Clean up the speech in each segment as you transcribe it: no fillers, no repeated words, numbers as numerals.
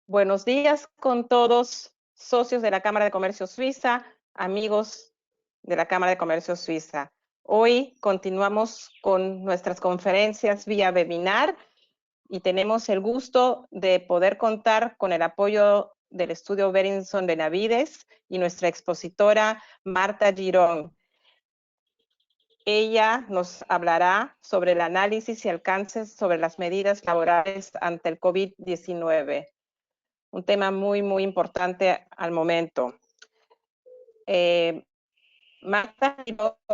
Buenos días con todos, socios de la Cámara de Comercio Suiza, amigos de la Cámara de Comercio Suiza. Hoy continuamos con nuestras conferencias vía webinar y tenemos el gusto de poder contar con el apoyo del estudio Berenson Benavides y nuestra expositora Marta Girón. Ella nos hablará sobre el análisis y alcances sobre las medidas laborales ante el COVID-19. Un tema muy, muy importante al momento. Marta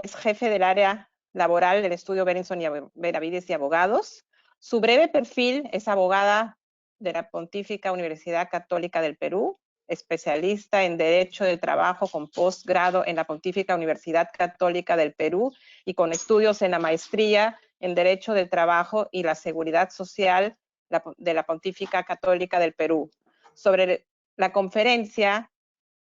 es jefe del área laboral del estudio Berenson y Benavides y Abogados. Su breve perfil es abogada de la Pontífica Universidad Católica del Perú, especialista en Derecho del Trabajo con posgrado en la Pontífica Universidad Católica del Perú y con estudios en la maestría en Derecho del Trabajo y la Seguridad Social de la Pontífica Católica del Perú. Sobre la conferencia,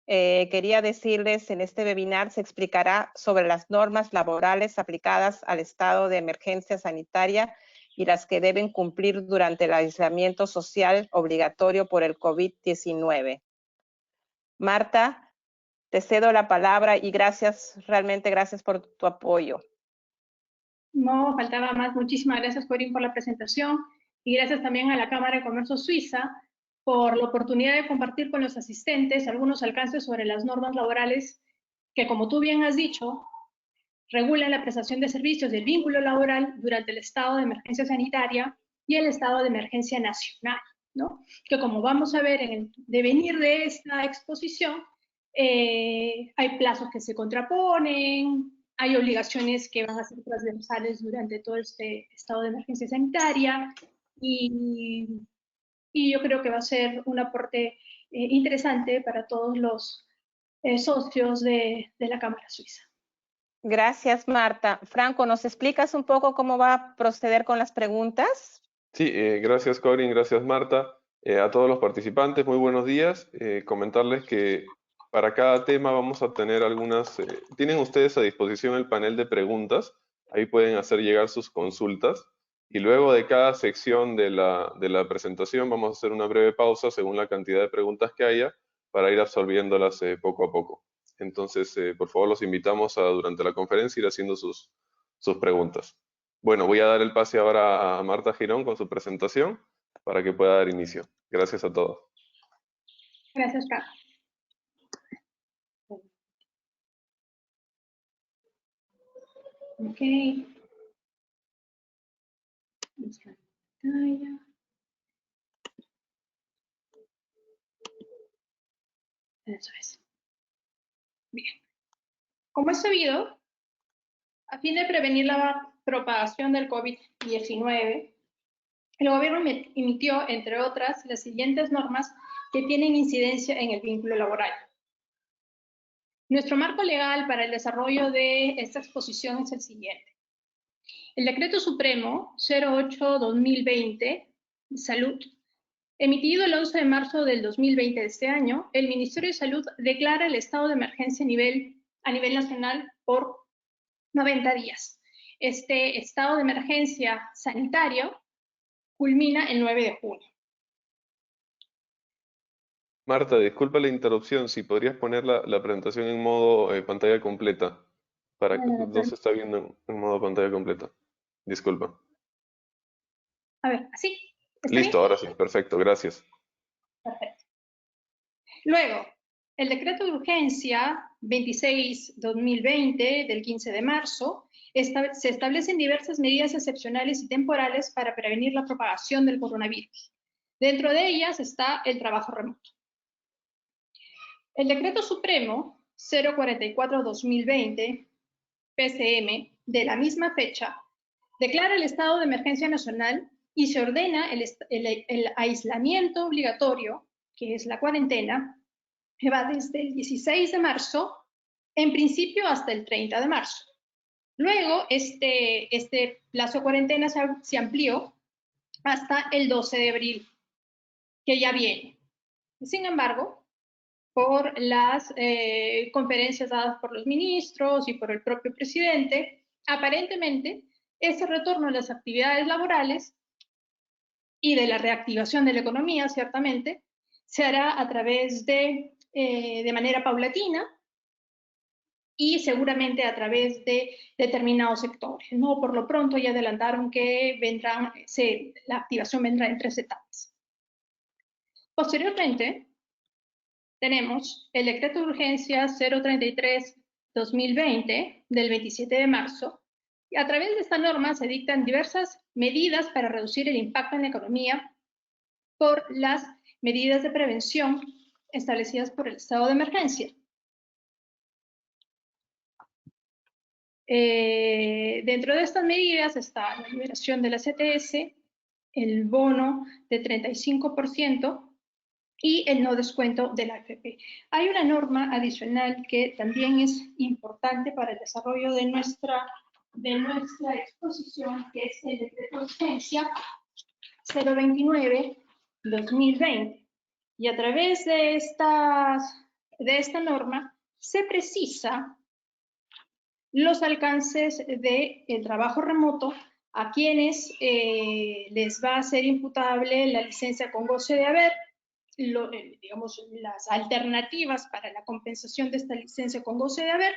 quería decirles, en este webinar se explicará sobre las normas laborales aplicadas al estado de emergencia sanitaria y las que deben cumplir durante el aislamiento social obligatorio por el COVID-19. Marta, te cedo la palabra y gracias, realmente gracias por tu apoyo. No, faltaba más. Muchísimas gracias, Corín, por la presentación y gracias también a la Cámara de Comercio Suiza por la oportunidad de compartir con los asistentes algunos alcances sobre las normas laborales que, como tú bien has dicho, regulan la prestación de servicios del vínculo laboral durante el estado de emergencia sanitaria y el estado de emergencia nacional, ¿no? Que, como vamos a ver en el devenir de esta exposición, hay plazos que se contraponen, hay obligaciones que van a ser transversales durante todo este estado de emergencia sanitaria y yo creo que va a ser un aporte interesante para todos los socios de la Cámara Suiza. Gracias, Marta. Franco, ¿nos explicas un poco cómo va a proceder con las preguntas? Sí, gracias Corin, gracias Marta. A todos los participantes, muy buenos días. Comentarles que para cada tema vamos a tener algunas... tienen ustedes a disposición el panel de preguntas, ahí pueden hacer llegar sus consultas. Y luego de cada sección de la presentación vamos a hacer una breve pausa según la cantidad de preguntas que haya para ir absorbiéndolas poco a poco. Entonces, por favor, los invitamos a durante la conferencia ir haciendo sus preguntas. Bueno, voy a dar el pase ahora a Marta Girón con su presentación para que pueda dar inicio. Gracias a todos. Gracias, Carlos. Ok. Eso es. Bien. Como es sabido, a fin de prevenir la propagación del COVID-19, el gobierno emitió, entre otras, las siguientes normas que tienen incidencia en el vínculo laboral. Nuestro marco legal para el desarrollo de esta exposición es el siguiente. El Decreto Supremo 08-2020, Salud, emitido el 11 de marzo del 2020 de este año, el Ministerio de Salud declara el estado de emergencia a nivel nacional por 90 días. Este estado de emergencia sanitario culmina el 9 de junio. Marta, disculpa la interrupción, si podrías poner la presentación en modo pantalla completa, para que no se está viendo en modo pantalla completa. Disculpa. A ver, ¿así? Listo, bien? ahora sí, perfecto, gracias. Perfecto. Luego, el decreto de urgencia 26-2020 del 15 de marzo se establecen diversas medidas excepcionales y temporales para prevenir la propagación del coronavirus. Dentro de ellas está el trabajo remoto. El decreto supremo 044-2020 PCM de la misma fecha declara el estado de emergencia nacional y se ordena el aislamiento obligatorio, que es la cuarentena, que va desde el 16 de marzo, en principio hasta el 30 de marzo. Luego, este plazo de cuarentena se amplió hasta el 12 de abril, que ya viene. Sin embargo, por las conferencias dadas por los ministros y por el propio presidente, aparentemente, ese retorno a las actividades laborales y de la reactivación de la economía, ciertamente, se hará a través de manera paulatina y seguramente a través de determinados sectores, ¿no? Por lo pronto ya adelantaron que la activación vendrá en 3 etapas. Posteriormente, tenemos el decreto de urgencia 033-2020 del 27 de marzo. Y a través de esta norma se dictan diversas medidas para reducir el impacto en la economía por las medidas de prevención establecidas por el estado de emergencia. Dentro de estas medidas está la liberación de la CTS, el bono de 35%, y el no descuento de la AFP. Hay una norma adicional que también es importante para el desarrollo de nuestra exposición, que es el decreto de urgencia 029-2020. Y a través de esta norma se precisa los alcances del trabajo remoto a quienes les va a ser imputable la licencia con goce de haber, digamos, las alternativas para la compensación de esta licencia con goce de haber,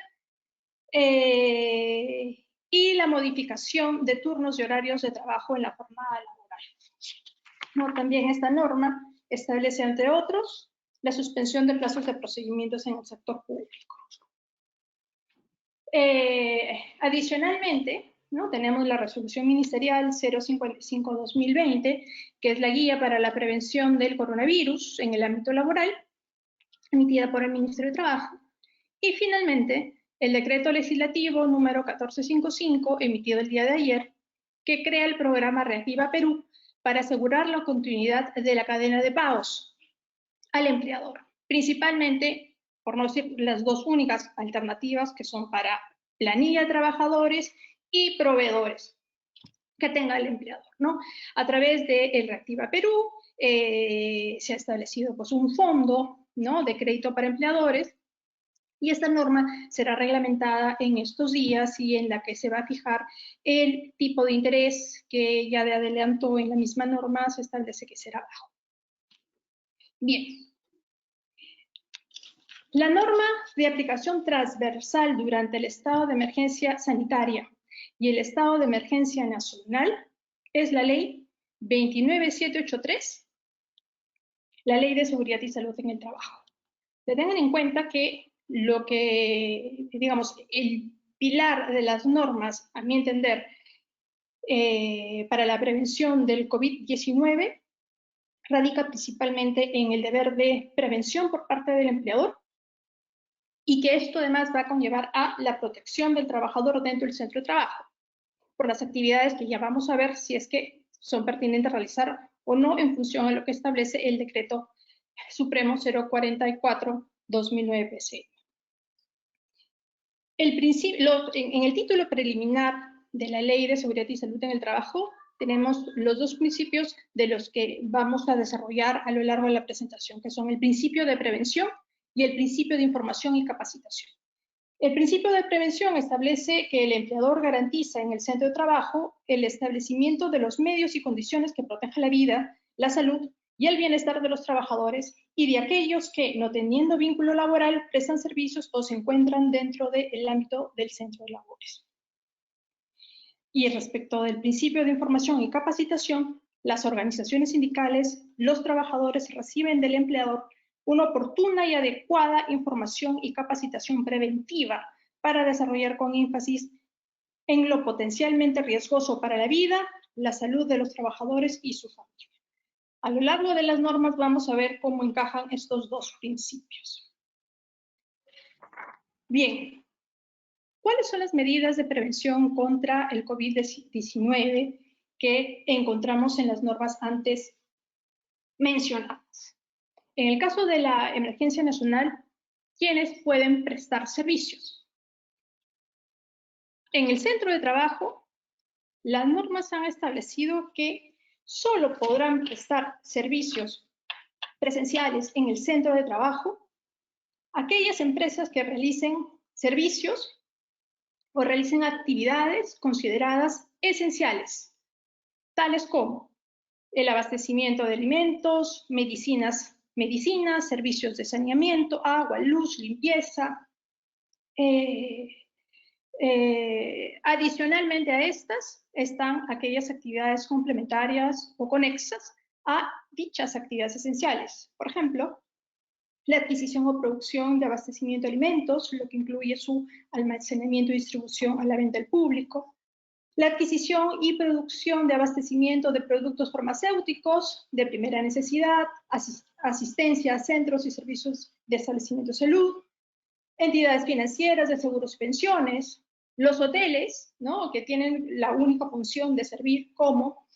y la modificación de turnos y horarios de trabajo en la jornada laboral. ¿No? También esta norma establece, entre otros, la suspensión de plazos de procedimientos en el sector público. Adicionalmente, ¿no? Tenemos la resolución ministerial 055-2020, que es la guía para la prevención del coronavirus en el ámbito laboral, emitida por el Ministerio de Trabajo. Y finalmente, el decreto legislativo número 1455, emitido el día de ayer, que crea el programa Reactiva Perú para asegurar la continuidad de la cadena de pagos al empleador, principalmente, por no decir las dos únicas alternativas, que son para planilla de trabajadores y proveedores que tenga el empleador, ¿no? A través de el Reactiva Perú se ha establecido pues un fondo, ¿no?, de crédito para empleadores, y esta norma será reglamentada en estos días y en la que se va a fijar el tipo de interés que ya de adelanto en la misma norma se establece que será bajo. Bien. La norma de aplicación transversal durante el estado de emergencia sanitaria y el estado de emergencia nacional es la ley 29783, la ley de seguridad y salud en el trabajo. Tengan en cuenta que digamos, el pilar de las normas, a mi entender, para la prevención del COVID-19 radica principalmente en el deber de prevención por parte del empleador, y que esto además va a conllevar a la protección del trabajador dentro del centro de trabajo, por las actividades que ya vamos a ver si es que son pertinentes realizar o no en función a lo que establece el Decreto Supremo 044-2009 PCM. En el título preliminar de la Ley de Seguridad y Salud en el Trabajo tenemos los dos principios de los que vamos a desarrollar a lo largo de la presentación, que son el principio de prevención y el principio de información y capacitación. El principio de prevención establece que el empleador garantiza en el centro de trabajo el establecimiento de los medios y condiciones que protejan la vida, la salud y el bienestar de los trabajadores y de aquellos que, no teniendo vínculo laboral, prestan servicios o se encuentran dentro del ámbito del centro de labores. Y respecto del principio de información y capacitación, las organizaciones sindicales, los trabajadores reciben del empleador una oportuna y adecuada información y capacitación preventiva para desarrollar con énfasis en lo potencialmente riesgoso para la vida, la salud de los trabajadores y su familia. A lo largo de las normas vamos a ver cómo encajan estos dos principios. Bien, ¿cuáles son las medidas de prevención contra el COVID-19 que encontramos en las normas antes mencionadas? En el caso de la emergencia nacional, ¿quiénes pueden prestar servicios? En el centro de trabajo, las normas han establecido que solo podrán prestar servicios presenciales en el centro de trabajo aquellas empresas que realicen servicios o realicen actividades consideradas esenciales, tales como el abastecimiento de alimentos, medicinas medicinas, servicios de saneamiento, agua, luz, limpieza. Adicionalmente a estas están aquellas actividades complementarias o conexas a dichas actividades esenciales. Por ejemplo, la adquisición o producción de abastecimiento de alimentos, lo que incluye su almacenamiento y distribución a la venta al público. La adquisición y producción de abastecimiento de productos farmacéuticos de primera necesidad, asistencia a centros y servicios de establecimiento de salud, entidades financieras de seguros y pensiones, los hoteles, ¿no?, que tienen la única función de servir como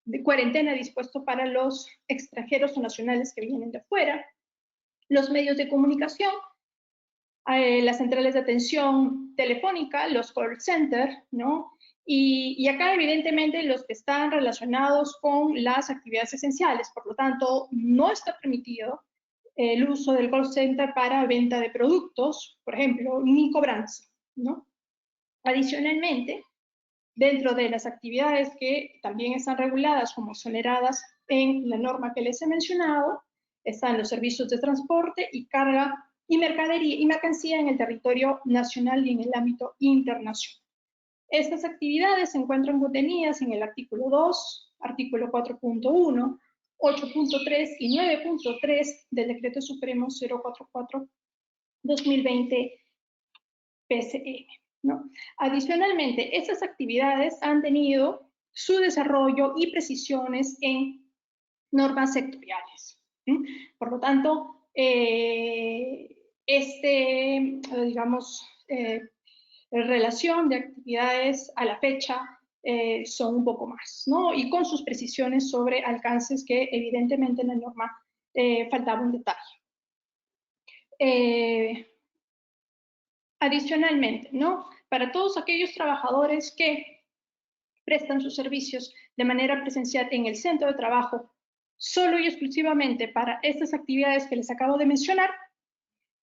de cuarentena dispuesto para los extranjeros o nacionales que vienen de afuera, los medios de comunicación, las centrales de atención telefónica, los call centers, ¿no? Y acá evidentemente los que están relacionados con las actividades esenciales, por lo tanto no está permitido el uso del call center para venta de productos, por ejemplo, ni cobranza, ¿no? Adicionalmente, dentro de las actividades que también están reguladas como exoneradas en la norma que les he mencionado, están los servicios de transporte y carga y mercancía en el territorio nacional y en el ámbito internacional. Estas actividades se encuentran contenidas en el artículo 2, artículo 4.1, 8.3 y 9.3 del Decreto Supremo 044-2020 PCM, ¿no? Adicionalmente, estas actividades han tenido su desarrollo y precisiones en normas sectoriales. Por lo tanto, relación de actividades a la fecha son un poco más, ¿no? Y con sus precisiones sobre alcances que evidentemente en la norma faltaba un detalle. Adicionalmente, ¿no?, para todos aquellos trabajadores que prestan sus servicios de manera presencial en el centro de trabajo, solo y exclusivamente para estas actividades que les acabo de mencionar,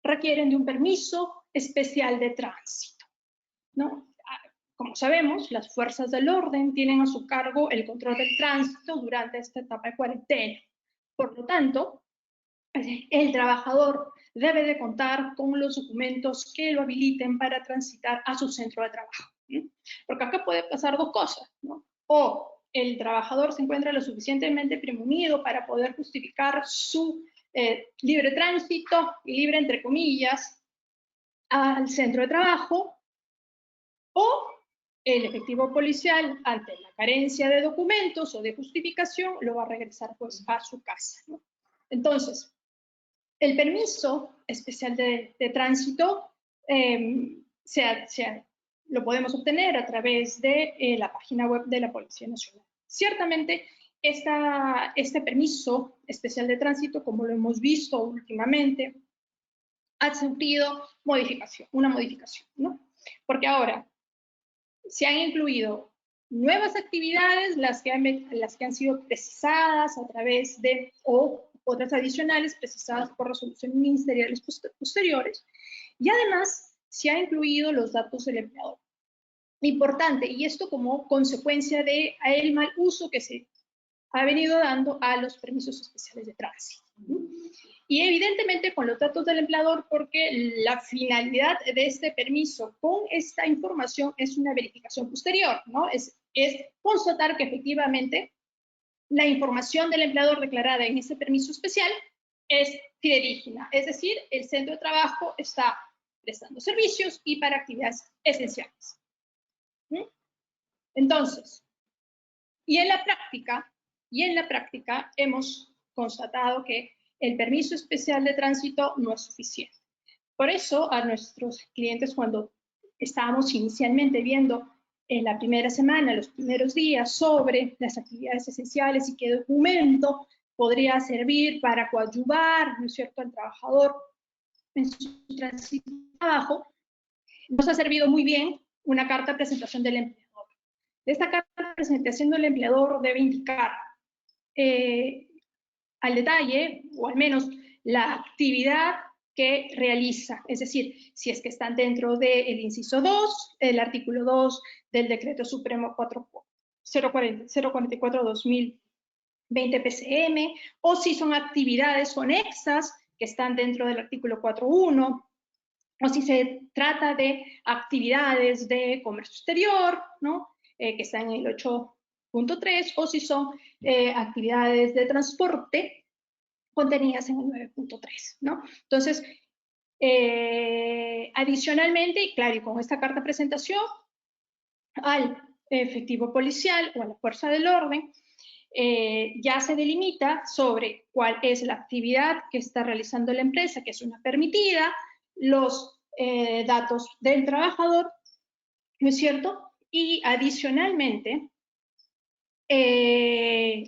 requieren de un permiso especial de tránsito, ¿no? Como sabemos, las fuerzas del orden tienen a su cargo el control del tránsito durante esta etapa de cuarentena. Por lo tanto, el trabajador debe de contar con los documentos que lo habiliten para transitar a su centro de trabajo. Porque acá puede pasar dos cosas, ¿no? O el trabajador se encuentra lo suficientemente premunido para poder justificar su libre tránsito, y libre entre comillas, al centro de trabajo, o el efectivo policial, ante la carencia de documentos o de justificación, lo va a regresar pues a su casa, ¿no? Entonces, el permiso especial de tránsito lo podemos obtener a través de la página web de la Policía Nacional. Ciertamente, este permiso especial de tránsito, como lo hemos visto últimamente, ha sufrido una modificación, ¿no? Porque ahora se han incluido nuevas actividades, las que han sido precisadas a través de, o otras adicionales precisadas por resoluciones ministeriales posteriores, y además se han incluido los datos del empleador. Importante, y esto como consecuencia de el mal uso que se ha venido dando a los permisos especiales de tránsito. Y evidentemente con los datos del empleador, porque la finalidad de este permiso con esta información es una verificación posterior, ¿no? Es constatar que efectivamente la información del empleador declarada en ese permiso especial es fidedigna, es decir, el centro de trabajo está prestando servicios y para actividades esenciales. Entonces, y en la práctica hemos constatado que el permiso especial de tránsito no es suficiente. Por eso a nuestros clientes, cuando estábamos inicialmente viendo en la primera semana, los primeros días, sobre las actividades esenciales y qué documento podría servir para coadyuvar, ¿no es cierto?, al trabajador en su tránsito de trabajo, nos ha servido muy bien una carta de presentación del empleador. Esta carta de presentación del empleador debe indicar al detalle, o al menos la actividad que realiza, es decir, si es que están dentro del inciso 2, el artículo 2 del Decreto Supremo 044-2020 20 PCM, o si son actividades conexas que están dentro del artículo 4.1, o si se trata de actividades de comercio exterior, ¿no? Que están en el 8.3, o si son actividades de transporte contenidas en el 9.3, ¿no? Entonces, adicionalmente, y claro, y con esta carta de presentación, al efectivo policial o a la fuerza del orden, ya se delimita sobre cuál es la actividad que está realizando la empresa, que es una permitida, los datos del trabajador, ¿no es cierto? Y adicionalmente,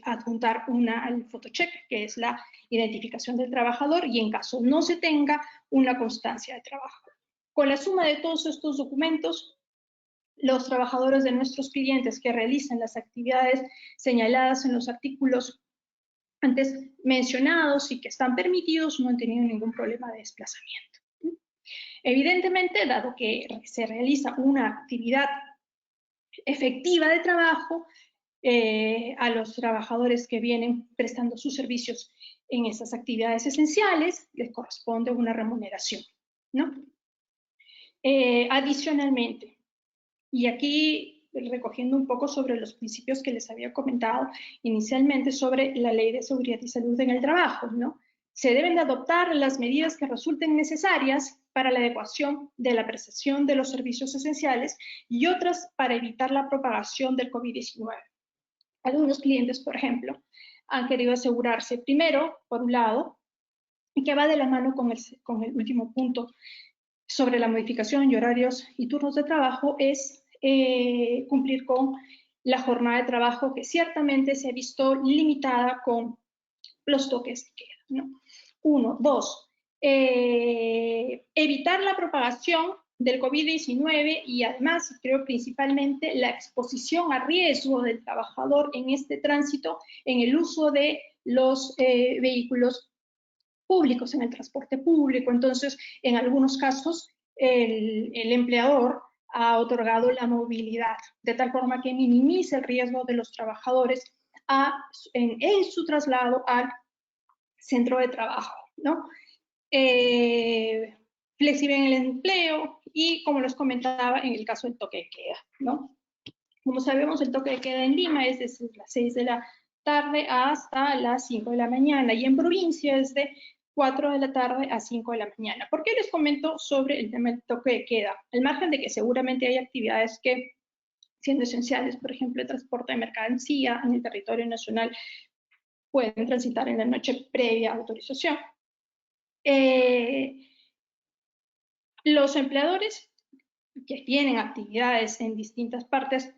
adjuntar al photocheck, que es la identificación del trabajador, y en caso no se tenga, una constancia de trabajo. Con la suma de todos estos documentos, los trabajadores de nuestros clientes que realizan las actividades señaladas en los artículos antes mencionados y que están permitidos no han tenido ningún problema de desplazamiento. Evidentemente, dado que se realiza una actividad efectiva de trabajo, a los trabajadores que vienen prestando sus servicios en esas actividades esenciales les corresponde una remuneración, ¿no? Adicionalmente, y aquí recogiendo un poco sobre los principios que les había comentado inicialmente sobre la Ley de Seguridad y Salud en el Trabajo, ¿no? Se deben de adoptar las medidas que resulten necesarias para la adecuación de la prestación de los servicios esenciales y otras para evitar la propagación del COVID-19. Algunos clientes, por ejemplo, han querido asegurarse primero, por un lado, y que va de la mano con el último punto sobre la modificación y horarios y turnos de trabajo, es cumplir con la jornada de trabajo que ciertamente se ha visto limitada con los toques de queda, ¿no? 1. 2. Evitar la propagación del COVID-19 y además, creo principalmente, la exposición a riesgo del trabajador en este tránsito, en el uso de los vehículos públicos, en el transporte público. Entonces, en algunos casos, el empleador ha otorgado la movilidad, de tal forma que minimice el riesgo de los trabajadores en su traslado al centro de trabajo, ¿no? Flexible en el empleo y, como les comentaba, en el caso del toque de queda, ¿no? Como sabemos, el toque de queda en Lima es desde las 6 de la tarde hasta las 5 de la mañana y en provincia es de 4 de la tarde a 5 de la mañana. ¿Por qué les comento sobre el tema del toque de queda? Al margen de que seguramente hay actividades que, siendo esenciales, por ejemplo, el transporte de mercancía en el territorio nacional, pueden transitar en la noche previa autorización. Los empleadores que tienen actividades en distintas partes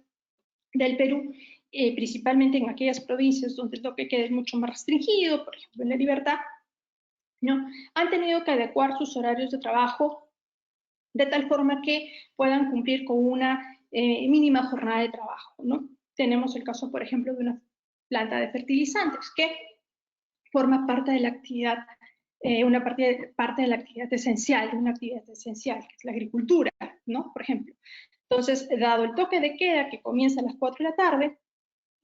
del Perú, principalmente en aquellas provincias donde el toque de queda es mucho más restringido, por ejemplo en La Libertad, ¿no? Han tenido que adecuar sus horarios de trabajo de tal forma que puedan cumplir con una mínima jornada de trabajo, ¿no? Tenemos el caso, por ejemplo, de una planta de fertilizantes que forma parte de la actividad, una parte de la actividad esencial, que es la agricultura, ¿no? Por ejemplo. Entonces, dado el toque de queda que comienza a las 4 de la tarde,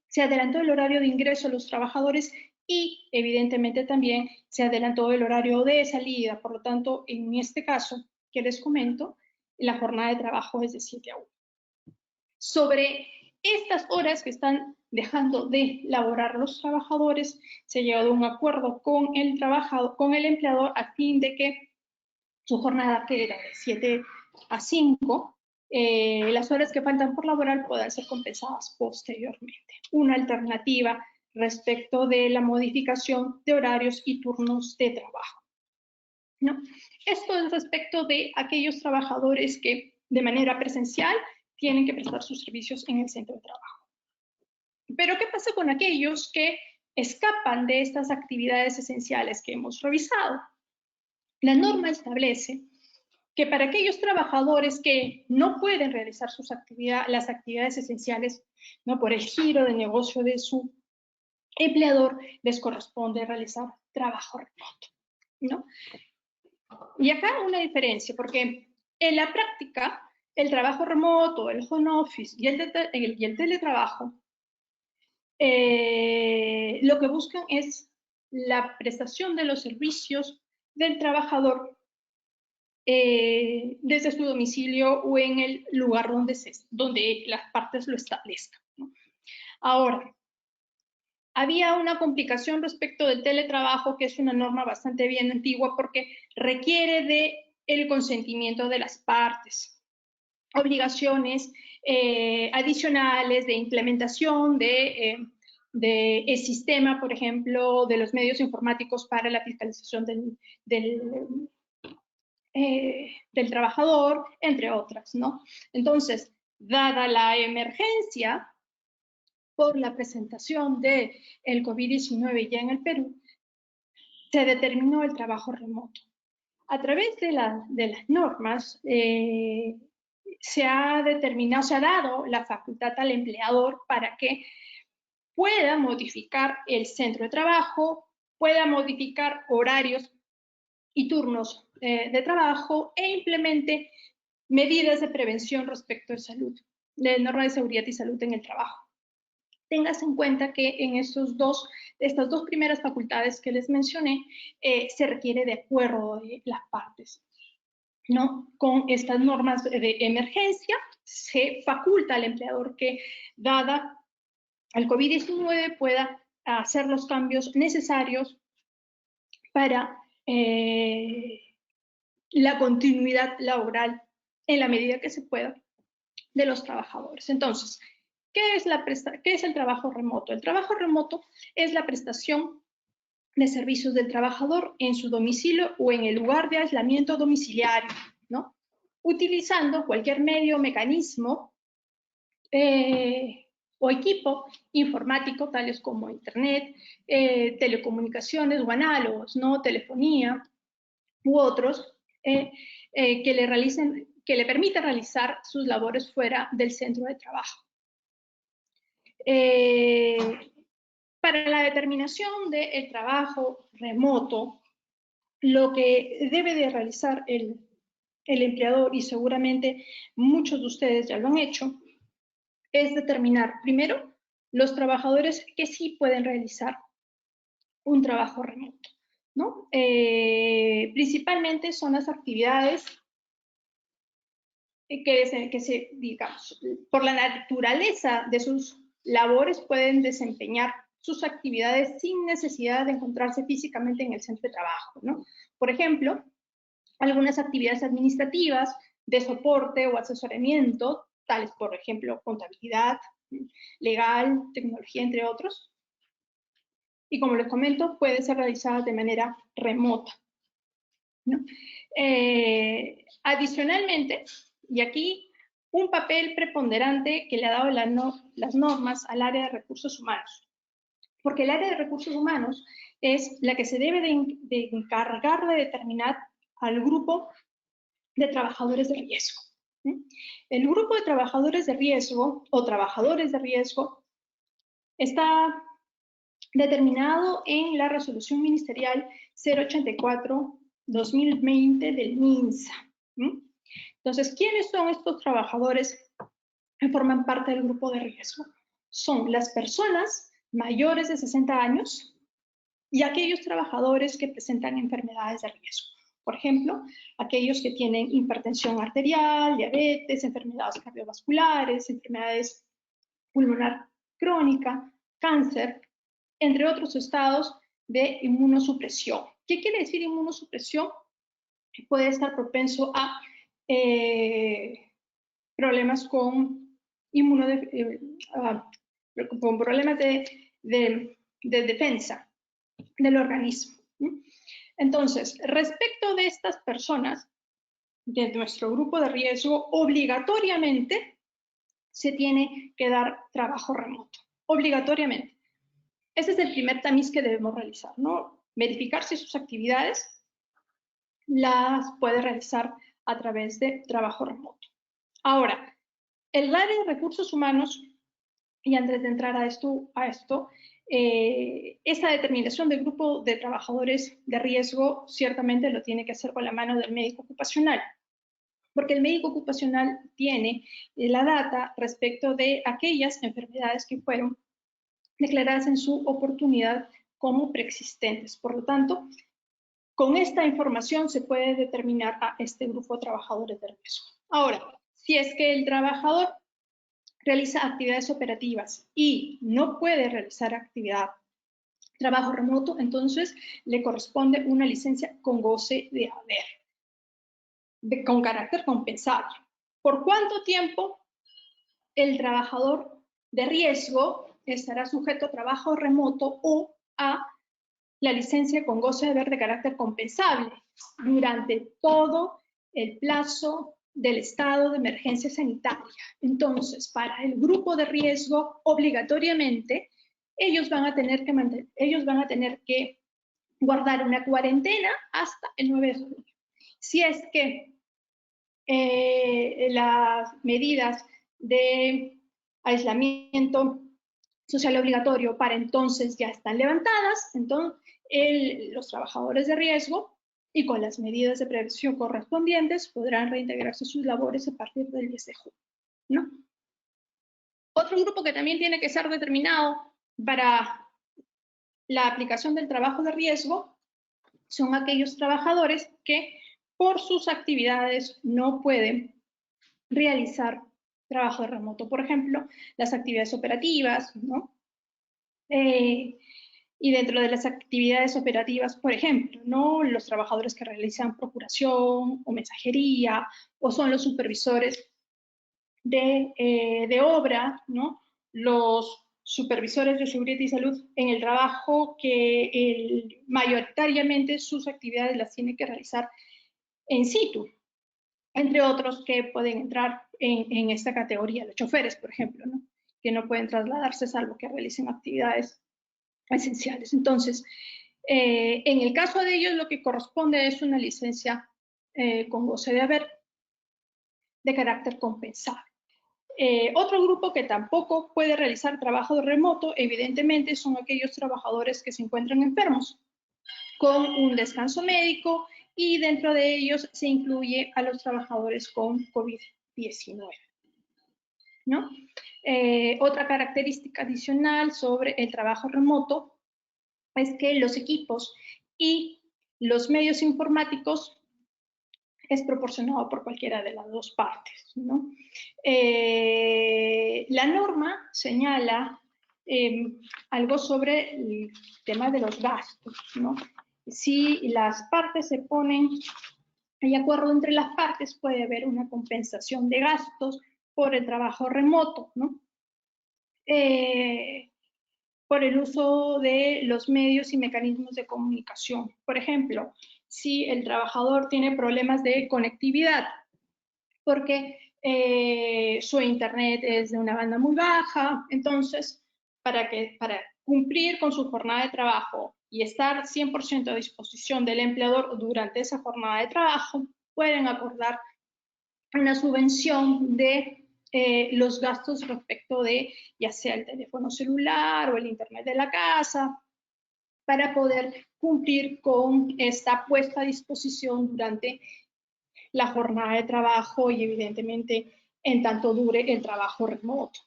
se adelantó el horario de ingreso a los trabajadores y, evidentemente, también se adelantó el horario de salida. Por lo tanto, en este caso que les comento, la jornada de trabajo es de 7 a 1. Sobre estas horas que están dejando de laborar los trabajadores, se ha llegado a un acuerdo con el empleador a fin de que su jornada, que era de 7 a 5, las horas que faltan por laborar puedan ser compensadas posteriormente. Una alternativa respecto de la modificación de horarios y turnos de trabajo, ¿no? Esto es respecto de aquellos trabajadores que de manera presencial tienen que prestar sus servicios en el centro de trabajo. Pero ¿qué pasa con aquellos que escapan de estas actividades esenciales que hemos revisado? La norma establece que para aquellos trabajadores que no pueden realizar las actividades esenciales, ¿no?, por el giro de negocio de su empleador, les corresponde realizar trabajo remoto, ¿no? Y acá una diferencia, porque en la práctica, el trabajo remoto, el home office y el teletrabajo lo que buscan es la prestación de los servicios del trabajador desde su domicilio o en el lugar donde las partes lo establezcan, ¿no? Ahora, había una complicación respecto del teletrabajo, que es una norma bastante bien antigua porque requiere del consentimiento de las partes, obligaciones adicionales de implementación del sistema, por ejemplo, de los medios informáticos para la fiscalización del trabajador, entre otras, ¿no? Entonces, dada la emergencia por la presentación del COVID-19 ya en el Perú, se determinó el trabajo remoto. A través de las normas, se ha dado la facultad al empleador para que pueda modificar el centro de trabajo, pueda modificar horarios y turnos de trabajo e implemente medidas de prevención respecto de salud, de normas de seguridad y salud en el trabajo. Tengas en cuenta que en estas dos primeras facultades que les mencioné, se requiere de acuerdo de las partes, ¿no? Con estas normas de emergencia, se faculta al empleador que, dada el COVID-19, pueda hacer los cambios necesarios para la continuidad laboral en la medida que se pueda de los trabajadores. Entonces, ¿qué es el trabajo remoto? El trabajo remoto es la prestación de servicios del trabajador en su domicilio o en el lugar de aislamiento domiciliario, ¿no? Utilizando cualquier medio o mecanismo o equipo informático, tales como internet, telecomunicaciones o análogos, ¿no? Telefonía u otros, que le permita realizar sus labores fuera del centro de trabajo. Para la determinación del trabajo remoto, lo que debe de realizar el empleador, y seguramente muchos de ustedes ya lo han hecho, es determinar primero los trabajadores que sí pueden realizar un trabajo remoto, ¿no? Principalmente son las actividades que digamos, por la naturaleza de sus labores pueden desempeñar sus actividades sin necesidad de encontrarse físicamente en el centro de trabajo, ¿no? Por ejemplo, algunas actividades administrativas de soporte o asesoramiento, tales por ejemplo contabilidad, legal, tecnología, entre otros. Y como les comento, pueden ser realizadas de manera remota, ¿no? Adicionalmente, y aquí un papel preponderante que le ha dado las normas al área de recursos humanos, porque el área de recursos humanos es la que se debe de encargar de determinar al grupo de trabajadores de riesgo. El grupo de trabajadores de riesgo o trabajadores de riesgo está determinado en la resolución ministerial 084/2020 del MINSA. Entonces, ¿quiénes son estos trabajadores que forman parte del grupo de riesgo? Son las personas mayores de 60 años y aquellos trabajadores que presentan enfermedades de riesgo. Por ejemplo, aquellos que tienen hipertensión arterial, diabetes, enfermedades cardiovasculares, enfermedades pulmonar crónica, cáncer, entre otros estados de inmunosupresión. ¿Qué quiere decir inmunosupresión? Puede estar propenso a problemas con problemas de defensa del organismo. Entonces, respecto de estas personas de nuestro grupo de riesgo, obligatoriamente se tiene que dar trabajo remoto, obligatoriamente. Ese es el primer tamiz que debemos realizar, ¿no? Verificar si sus actividades las puede realizar a través de trabajo remoto. Ahora, el área de recursos humanos, y antes de entrar a esto, esta determinación del grupo de trabajadores de riesgo ciertamente lo tiene que hacer con la mano del médico ocupacional, porque el médico ocupacional tiene la data respecto de aquellas enfermedades que fueron declaradas en su oportunidad como preexistentes. Por lo tanto, con esta información se puede determinar a este grupo de trabajadores de riesgo. Ahora, si es que el trabajador realiza actividades operativas y no puede realizar trabajo remoto, entonces le corresponde una licencia con goce de haber, con carácter compensable. ¿Por cuánto tiempo el trabajador de riesgo estará sujeto a trabajo remoto o a la licencia con goce de haber de carácter compensable? Durante todo el plazo del estado de emergencia sanitaria. Entonces, para el grupo de riesgo, obligatoriamente, ellos van a tener que guardar una cuarentena hasta el 9 de junio. Si es que las medidas de aislamiento social obligatorio para entonces ya están levantadas, entonces los trabajadores de riesgo y con las medidas de prevención correspondientes podrán reintegrarse a sus labores a partir del 10 de junio, ¿no? Otro grupo que también tiene que ser determinado para la aplicación del trabajo de riesgo son aquellos trabajadores que por sus actividades no pueden realizar trabajo remoto. Por ejemplo, las actividades operativas, ¿no? Y dentro de las actividades operativas, por ejemplo, ¿no? Los trabajadores que realizan procuración o mensajería, o son los supervisores de obra, ¿no? Los supervisores de seguridad y salud en el trabajo que mayoritariamente sus actividades las tiene que realizar en situ, entre otros que pueden entrar en esta categoría, los choferes, por ejemplo, ¿no? Que no pueden trasladarse salvo que realicen actividades esenciales. Entonces, en el caso de ellos, lo que corresponde es una licencia con goce de haber de carácter compensable. Otro grupo que tampoco puede realizar trabajo remoto, evidentemente, son aquellos trabajadores que se encuentran enfermos con un descanso médico y dentro de ellos se incluye a los trabajadores con COVID-19, ¿no? Otra característica adicional sobre el trabajo remoto es que los equipos y los medios informáticos es proporcionado por cualquiera de las dos partes, ¿no? La norma señala algo sobre el tema de los gastos, ¿no? Si las partes se ponen de acuerdo entre las partes, puede haber una compensación de gastos por el trabajo remoto, ¿no? Por el uso de los medios y mecanismos de comunicación. Por ejemplo, si el trabajador tiene problemas de conectividad, porque su internet es de una banda muy baja, entonces, para cumplir con su jornada de trabajo y estar 100% a disposición del empleador durante esa jornada de trabajo, pueden acordar una subvención de los gastos respecto de ya sea el teléfono celular o el internet de la casa, para poder cumplir con esta puesta a disposición durante la jornada de trabajo y evidentemente en tanto dure el trabajo remoto.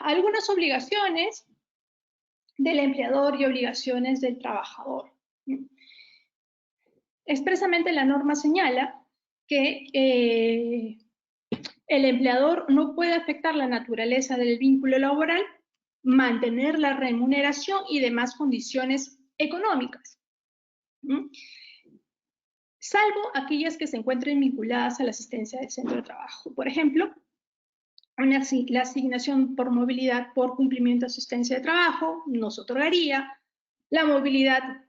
Algunas obligaciones del empleador y obligaciones del trabajador. Expresamente la norma señala que el empleador no puede afectar la naturaleza del vínculo laboral, mantener la remuneración y demás condiciones económicas, salvo aquellas que se encuentren vinculadas a la asistencia del centro de trabajo. Por ejemplo, la asignación por movilidad por cumplimiento de asistencia de trabajo no se otorgaría, la movilidad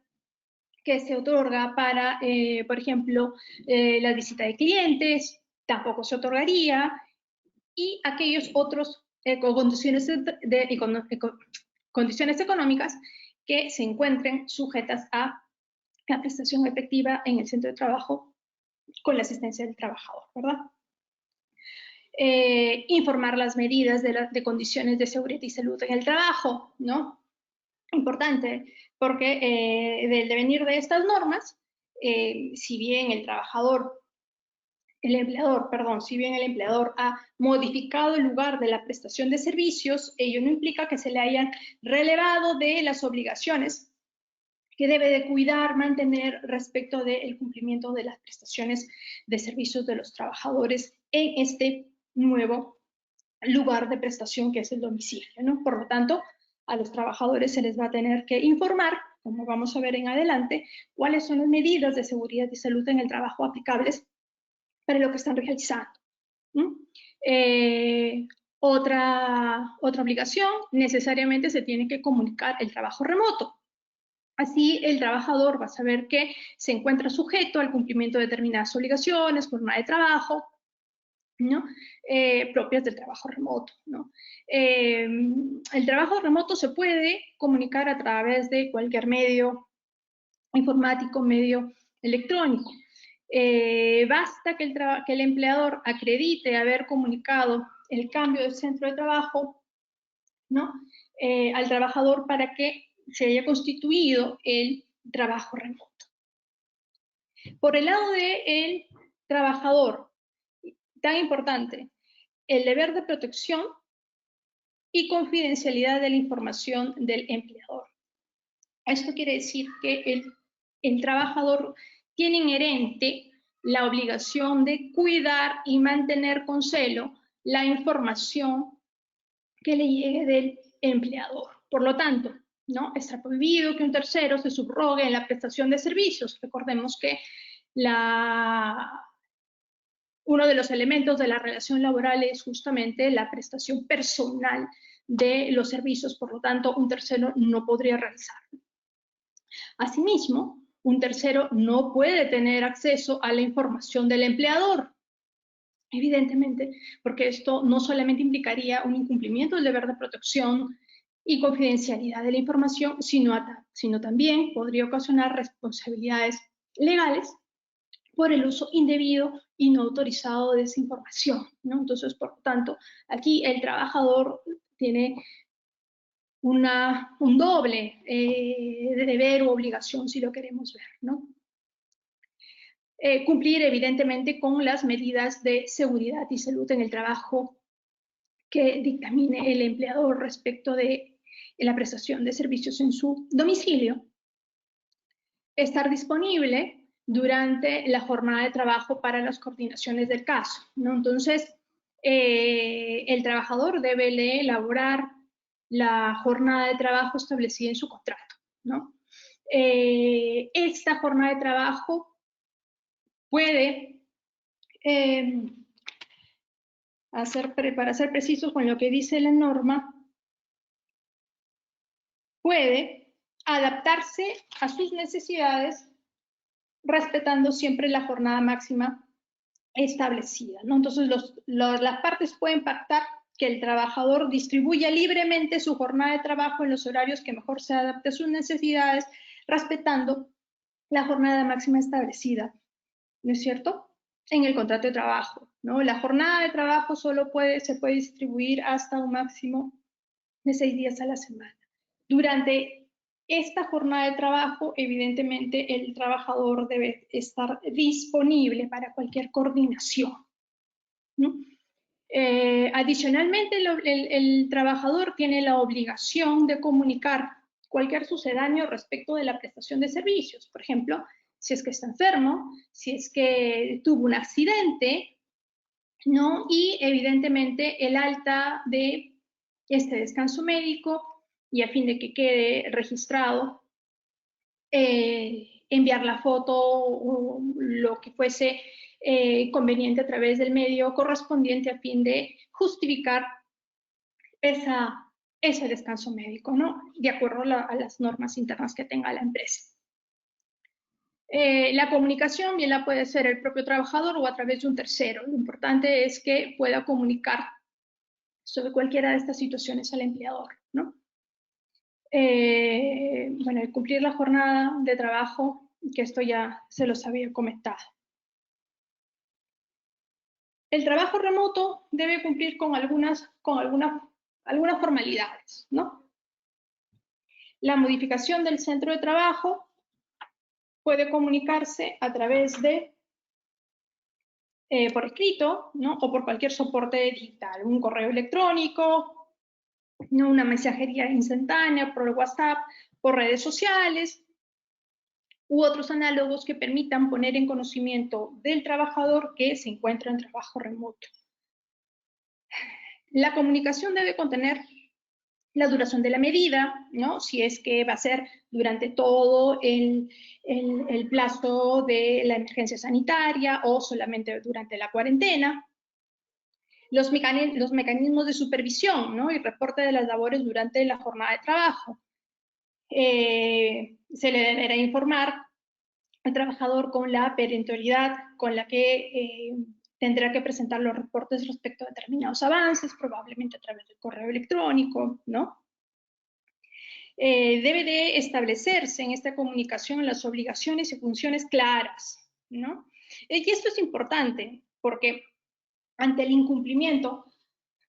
que se otorga para, por ejemplo, la visita de clientes, tampoco se otorgaría, y aquellos otros condiciones económicas que se encuentren sujetas a la prestación efectiva en el centro de trabajo con la asistencia del trabajador, ¿verdad? Informar las medidas de condiciones de seguridad y salud en el trabajo, ¿no? Importante, porque del devenir de estas normas, si bien el trabajador el empleador ha modificado el lugar de la prestación de servicios, ello no implica que se le hayan relevado de las obligaciones que debe de cuidar, mantener respecto del cumplimiento de las prestaciones de servicios de los trabajadores en este nuevo lugar de prestación que es el domicilio, ¿no? Por lo tanto, a los trabajadores se les va a tener que informar, como vamos a ver en adelante, cuáles son las medidas de seguridad y salud en el trabajo aplicables para lo que están realizando. Otra obligación, necesariamente se tiene que comunicar el trabajo remoto. Así, el trabajador va a saber que se encuentra sujeto al cumplimiento de determinadas obligaciones, jornada de trabajo, ¿no? Propias del trabajo remoto, ¿no? El trabajo remoto se puede comunicar a través de cualquier medio informático, medio electrónico. Basta que el empleador acredite haber comunicado el cambio del centro de trabajo, ¿no? Al trabajador para que se haya constituido el trabajo remoto. Por el lado del trabajador, tan importante, el deber de protección y confidencialidad de la información del empleador. Esto quiere decir que el trabajador tiene inherente la obligación de cuidar y mantener con celo la información que le llegue del empleador. Por lo tanto, ¿no? Está prohibido que un tercero se subrogue en la prestación de servicios. Recordemos que uno de los elementos de la relación laboral es justamente la prestación personal de los servicios, por lo tanto, un tercero no podría realizarlo. Asimismo, un tercero no puede tener acceso a la información del empleador, evidentemente, porque esto no solamente implicaría un incumplimiento del deber de protección y confidencialidad de la información, sino también podría ocasionar responsabilidades legales por el uso indebido y no autorizado de esa información, ¿no? Entonces, por lo tanto, aquí el trabajador tiene un doble de deber u obligación, si lo queremos ver, ¿no? Cumplir, evidentemente, con las medidas de seguridad y salud en el trabajo que dictamine el empleador respecto de la prestación de servicios en su domicilio. Estar disponible durante la jornada de trabajo para las coordinaciones del caso, ¿no? Entonces, el trabajador debe elaborar la jornada de trabajo establecida en su contrato, ¿no? Esta jornada de trabajo puede, para ser precisos con lo que dice la norma, puede adaptarse a sus necesidades respetando siempre la jornada máxima establecida, ¿no? Entonces, las partes pueden pactar que el trabajador distribuya libremente su jornada de trabajo en los horarios que mejor se adapte a sus necesidades, respetando la jornada máxima establecida, ¿no es cierto?, en el contrato de trabajo, ¿no? La jornada de trabajo solo se puede distribuir hasta un máximo de 6 días a la semana. Durante esta jornada de trabajo, evidentemente, el trabajador debe estar disponible para cualquier coordinación, ¿no? Adicionalmente, el trabajador tiene la obligación de comunicar cualquier sucedáneo respecto de la prestación de servicios. Por ejemplo, si es que está enfermo, si es que tuvo un accidente, ¿no? Y evidentemente el alta de este descanso médico, y a fin de que quede registrado, enviar la foto o lo que fuese conveniente a través del medio correspondiente a fin de justificar ese descanso médico, ¿no? De acuerdo a las normas internas que tenga la empresa. La comunicación bien la puede hacer el propio trabajador o a través de un tercero. Lo importante es que pueda comunicar sobre cualquiera de estas situaciones al empleador, ¿no? Bueno, el cumplir la jornada de trabajo, que esto ya se los había comentado. El trabajo remoto debe cumplir con algunas formalidades, ¿no? La modificación del centro de trabajo puede comunicarse a través de por escrito, ¿no? O por cualquier soporte digital, un correo electrónico, ¿no? Una mensajería instantánea, por WhatsApp, por redes sociales, u otros análogos que permitan poner en conocimiento del trabajador que se encuentra en trabajo remoto. La comunicación debe contener la duración de la medida, ¿no? Si es que va a ser durante todo el plazo de la emergencia sanitaria o solamente durante la cuarentena. Los mecanismos de supervisión, ¿no? Y reporte de las labores durante la jornada de trabajo. Se le deberá informar al trabajador con la perentoriedad con la que tendrá que presentar los reportes respecto a determinados avances, probablemente a través del correo electrónico, ¿no? Debe de establecerse en esta comunicación las obligaciones y funciones claras, ¿no? Y esto es importante porque ante el incumplimiento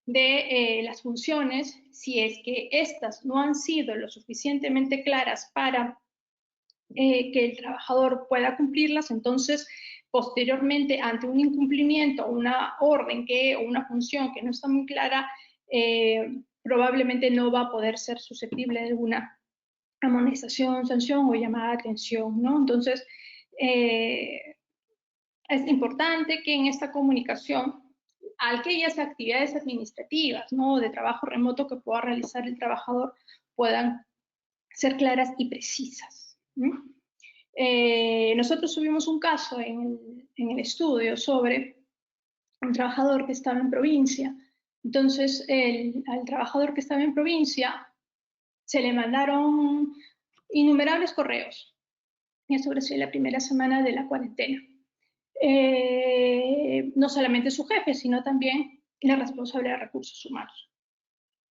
de las funciones, si es que estas no han sido lo suficientemente claras para que el trabajador pueda cumplirlas, entonces posteriormente ante un incumplimiento, una orden o una función que no está muy clara, probablemente no va a poder ser susceptible de alguna amonestación, sanción o llamada de atención, ¿no? Entonces, es importante que en esta comunicación aquellas actividades administrativas, ¿no? De trabajo remoto que pueda realizar el trabajador puedan ser claras y precisas, ¿no? Nosotros tuvimos un caso en el estudio sobre un trabajador que estaba en provincia. Entonces, al trabajador que estaba en provincia se le mandaron innumerables correos. Y eso recién la primera semana de la cuarentena. No solamente su jefe, sino también la responsable de recursos humanos.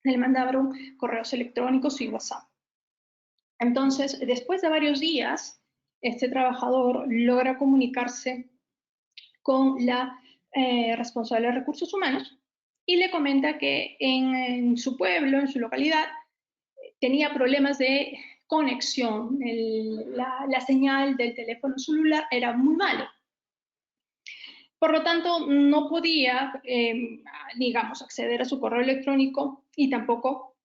Le mandaron correos electrónicos y WhatsApp. Entonces, después de varios días, este trabajador logra comunicarse con la responsable de recursos humanos y le comenta que en su pueblo, en su localidad, tenía problemas de conexión. La señal del teléfono celular era muy mala. Por lo tanto, no podía, digamos, acceder a su correo electrónico y tampoco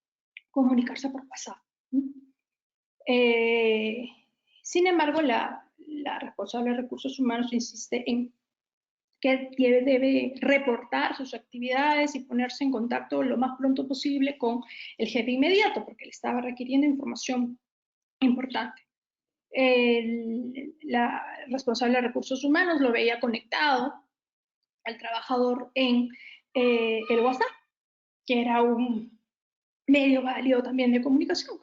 comunicarse por WhatsApp. Sin embargo, la responsable de recursos humanos insiste en que debe reportar sus actividades y ponerse en contacto lo más pronto posible con el jefe inmediato, porque le estaba requiriendo información importante. La responsable de recursos humanos lo veía conectado al trabajador en el WhatsApp, que era un medio válido también de comunicación,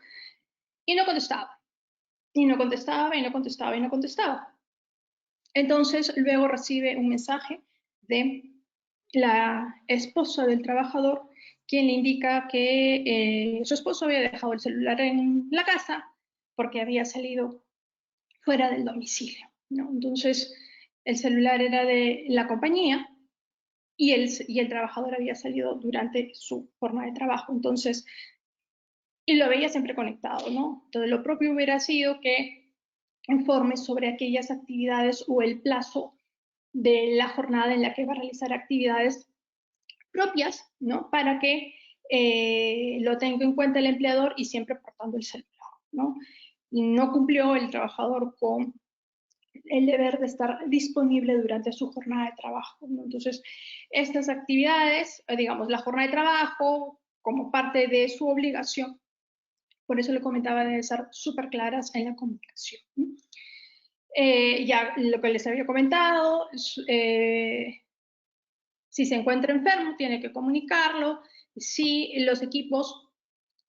y no contestaba, y no contestaba, y no contestaba, y no contestaba. Entonces, luego recibe un mensaje de la esposa del trabajador, quien le indica que su esposo había dejado el celular en la casa porque había salido fuera del domicilio, ¿no? Entonces, el celular era de la compañía y el trabajador había salido durante su jornada de trabajo. Entonces, y lo veía siempre conectado, ¿no? Entonces, lo propio hubiera sido que informe sobre aquellas actividades o el plazo de la jornada en la que va a realizar actividades propias, ¿no? Para que lo tenga en cuenta el empleador y siempre portando el celular, ¿no? Y no cumplió el trabajador con el deber de estar disponible durante su jornada de trabajo, ¿no? Entonces, estas actividades, digamos, la jornada de trabajo como parte de su obligación, por eso le comentaba, deben ser súper claras en la comunicación, ¿no? Ya lo que les había comentado, si se encuentra enfermo, tiene que comunicarlo. Si los equipos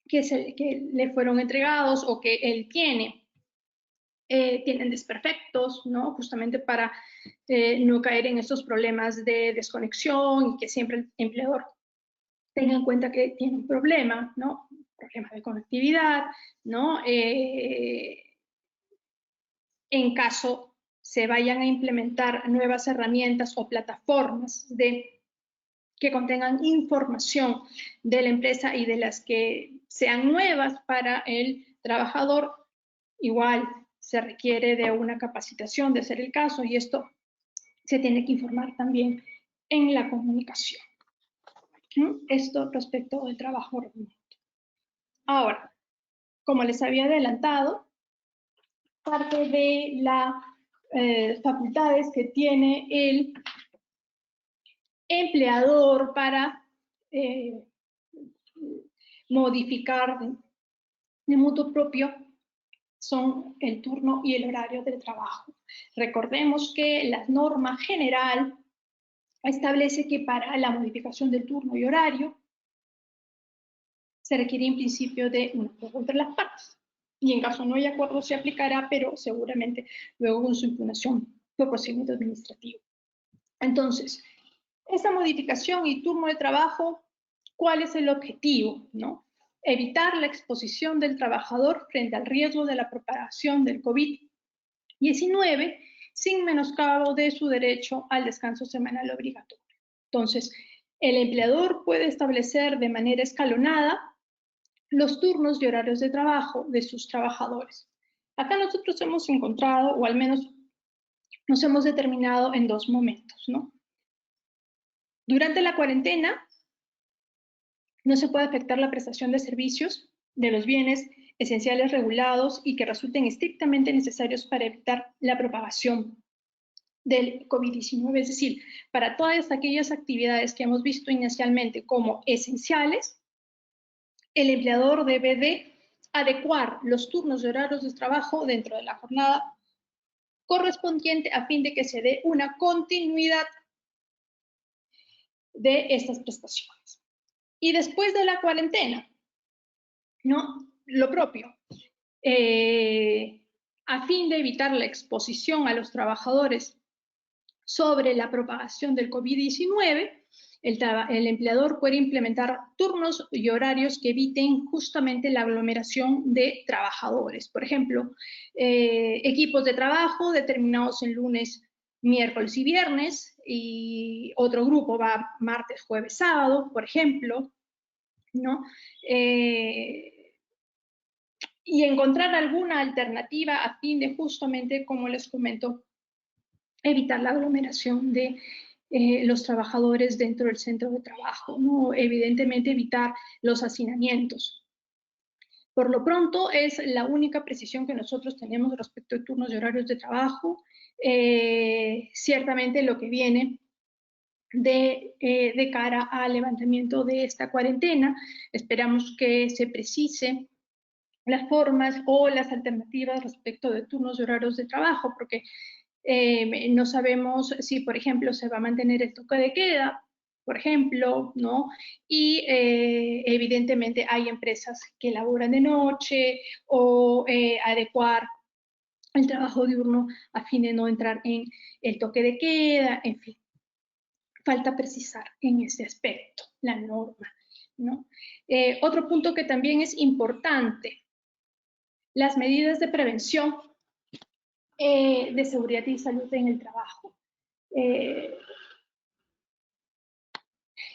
que le fueron entregados o que él tiene tienen desperfectos, ¿no? Justamente para no caer en estos problemas de desconexión y que siempre el empleador tenga en cuenta que tiene un problema, ¿no? Problemas de conectividad, ¿no? En caso se vayan a implementar nuevas herramientas o plataformas que contengan información de la empresa y de las que sean nuevas para el trabajador, igual se requiere de una capacitación de ser el caso, y esto se tiene que informar también en la comunicación. Esto respecto del trabajo remoto. Ahora, como les había adelantado, parte de las facultades que tiene el empleador para modificar de mutuo propio son el turno y el horario del trabajo. Recordemos que la norma general establece que para la modificación del turno y horario se requiere en principio de un acuerdo entre las partes. Y en caso no haya acuerdo se aplicará, pero seguramente luego con su impugnación por procedimiento administrativo. Entonces, esa modificación y turno de trabajo, ¿cuál es el objetivo? ¿No? Evitar la exposición del trabajador frente al riesgo de la propagación del COVID-19 sin menoscabo de su derecho al descanso semanal obligatorio. Entonces, el empleador puede establecer de manera escalonada los turnos y horarios de trabajo de sus trabajadores. Acá nosotros hemos encontrado, o al menos nos hemos determinado en dos momentos, ¿no? Durante la cuarentena, no se puede afectar la prestación de servicios de los bienes esenciales regulados y que resulten estrictamente necesarios para evitar la propagación del COVID-19. Es decir, para todas aquellas actividades que hemos visto inicialmente como esenciales, el empleador debe de adecuar los turnos y horarios de trabajo dentro de la jornada correspondiente a fin de que se dé una continuidad de estas prestaciones. Y después de la cuarentena, ¿no? Lo propio. A fin de evitar la exposición a los trabajadores sobre la propagación del COVID-19, el empleador puede implementar turnos y horarios que eviten justamente la aglomeración de trabajadores. Por ejemplo, equipos de trabajo determinados en lunes, miércoles y viernes, y otro grupo va martes, jueves, sábado, por ejemplo, ¿no? Y encontrar alguna alternativa a fin de justamente, como les comento, evitar la aglomeración de los trabajadores dentro del centro de trabajo, ¿no? Evidentemente evitar los hacinamientos. Por lo pronto es la única precisión que nosotros tenemos respecto a turnos y horarios de trabajo. Ciertamente lo que viene de cara al levantamiento de esta cuarentena, esperamos que se precise las formas o las alternativas respecto de turnos y horarios de trabajo, porque no sabemos si, por ejemplo, se va a mantener el toque de queda, por ejemplo, ¿no? Y evidentemente hay empresas que laboran de noche o adecuar el trabajo diurno a fin de no entrar en el toque de queda, en fin. Falta precisar en ese aspecto la norma, ¿no? Otro punto que también es importante, las medidas de prevención de seguridad y salud en el trabajo.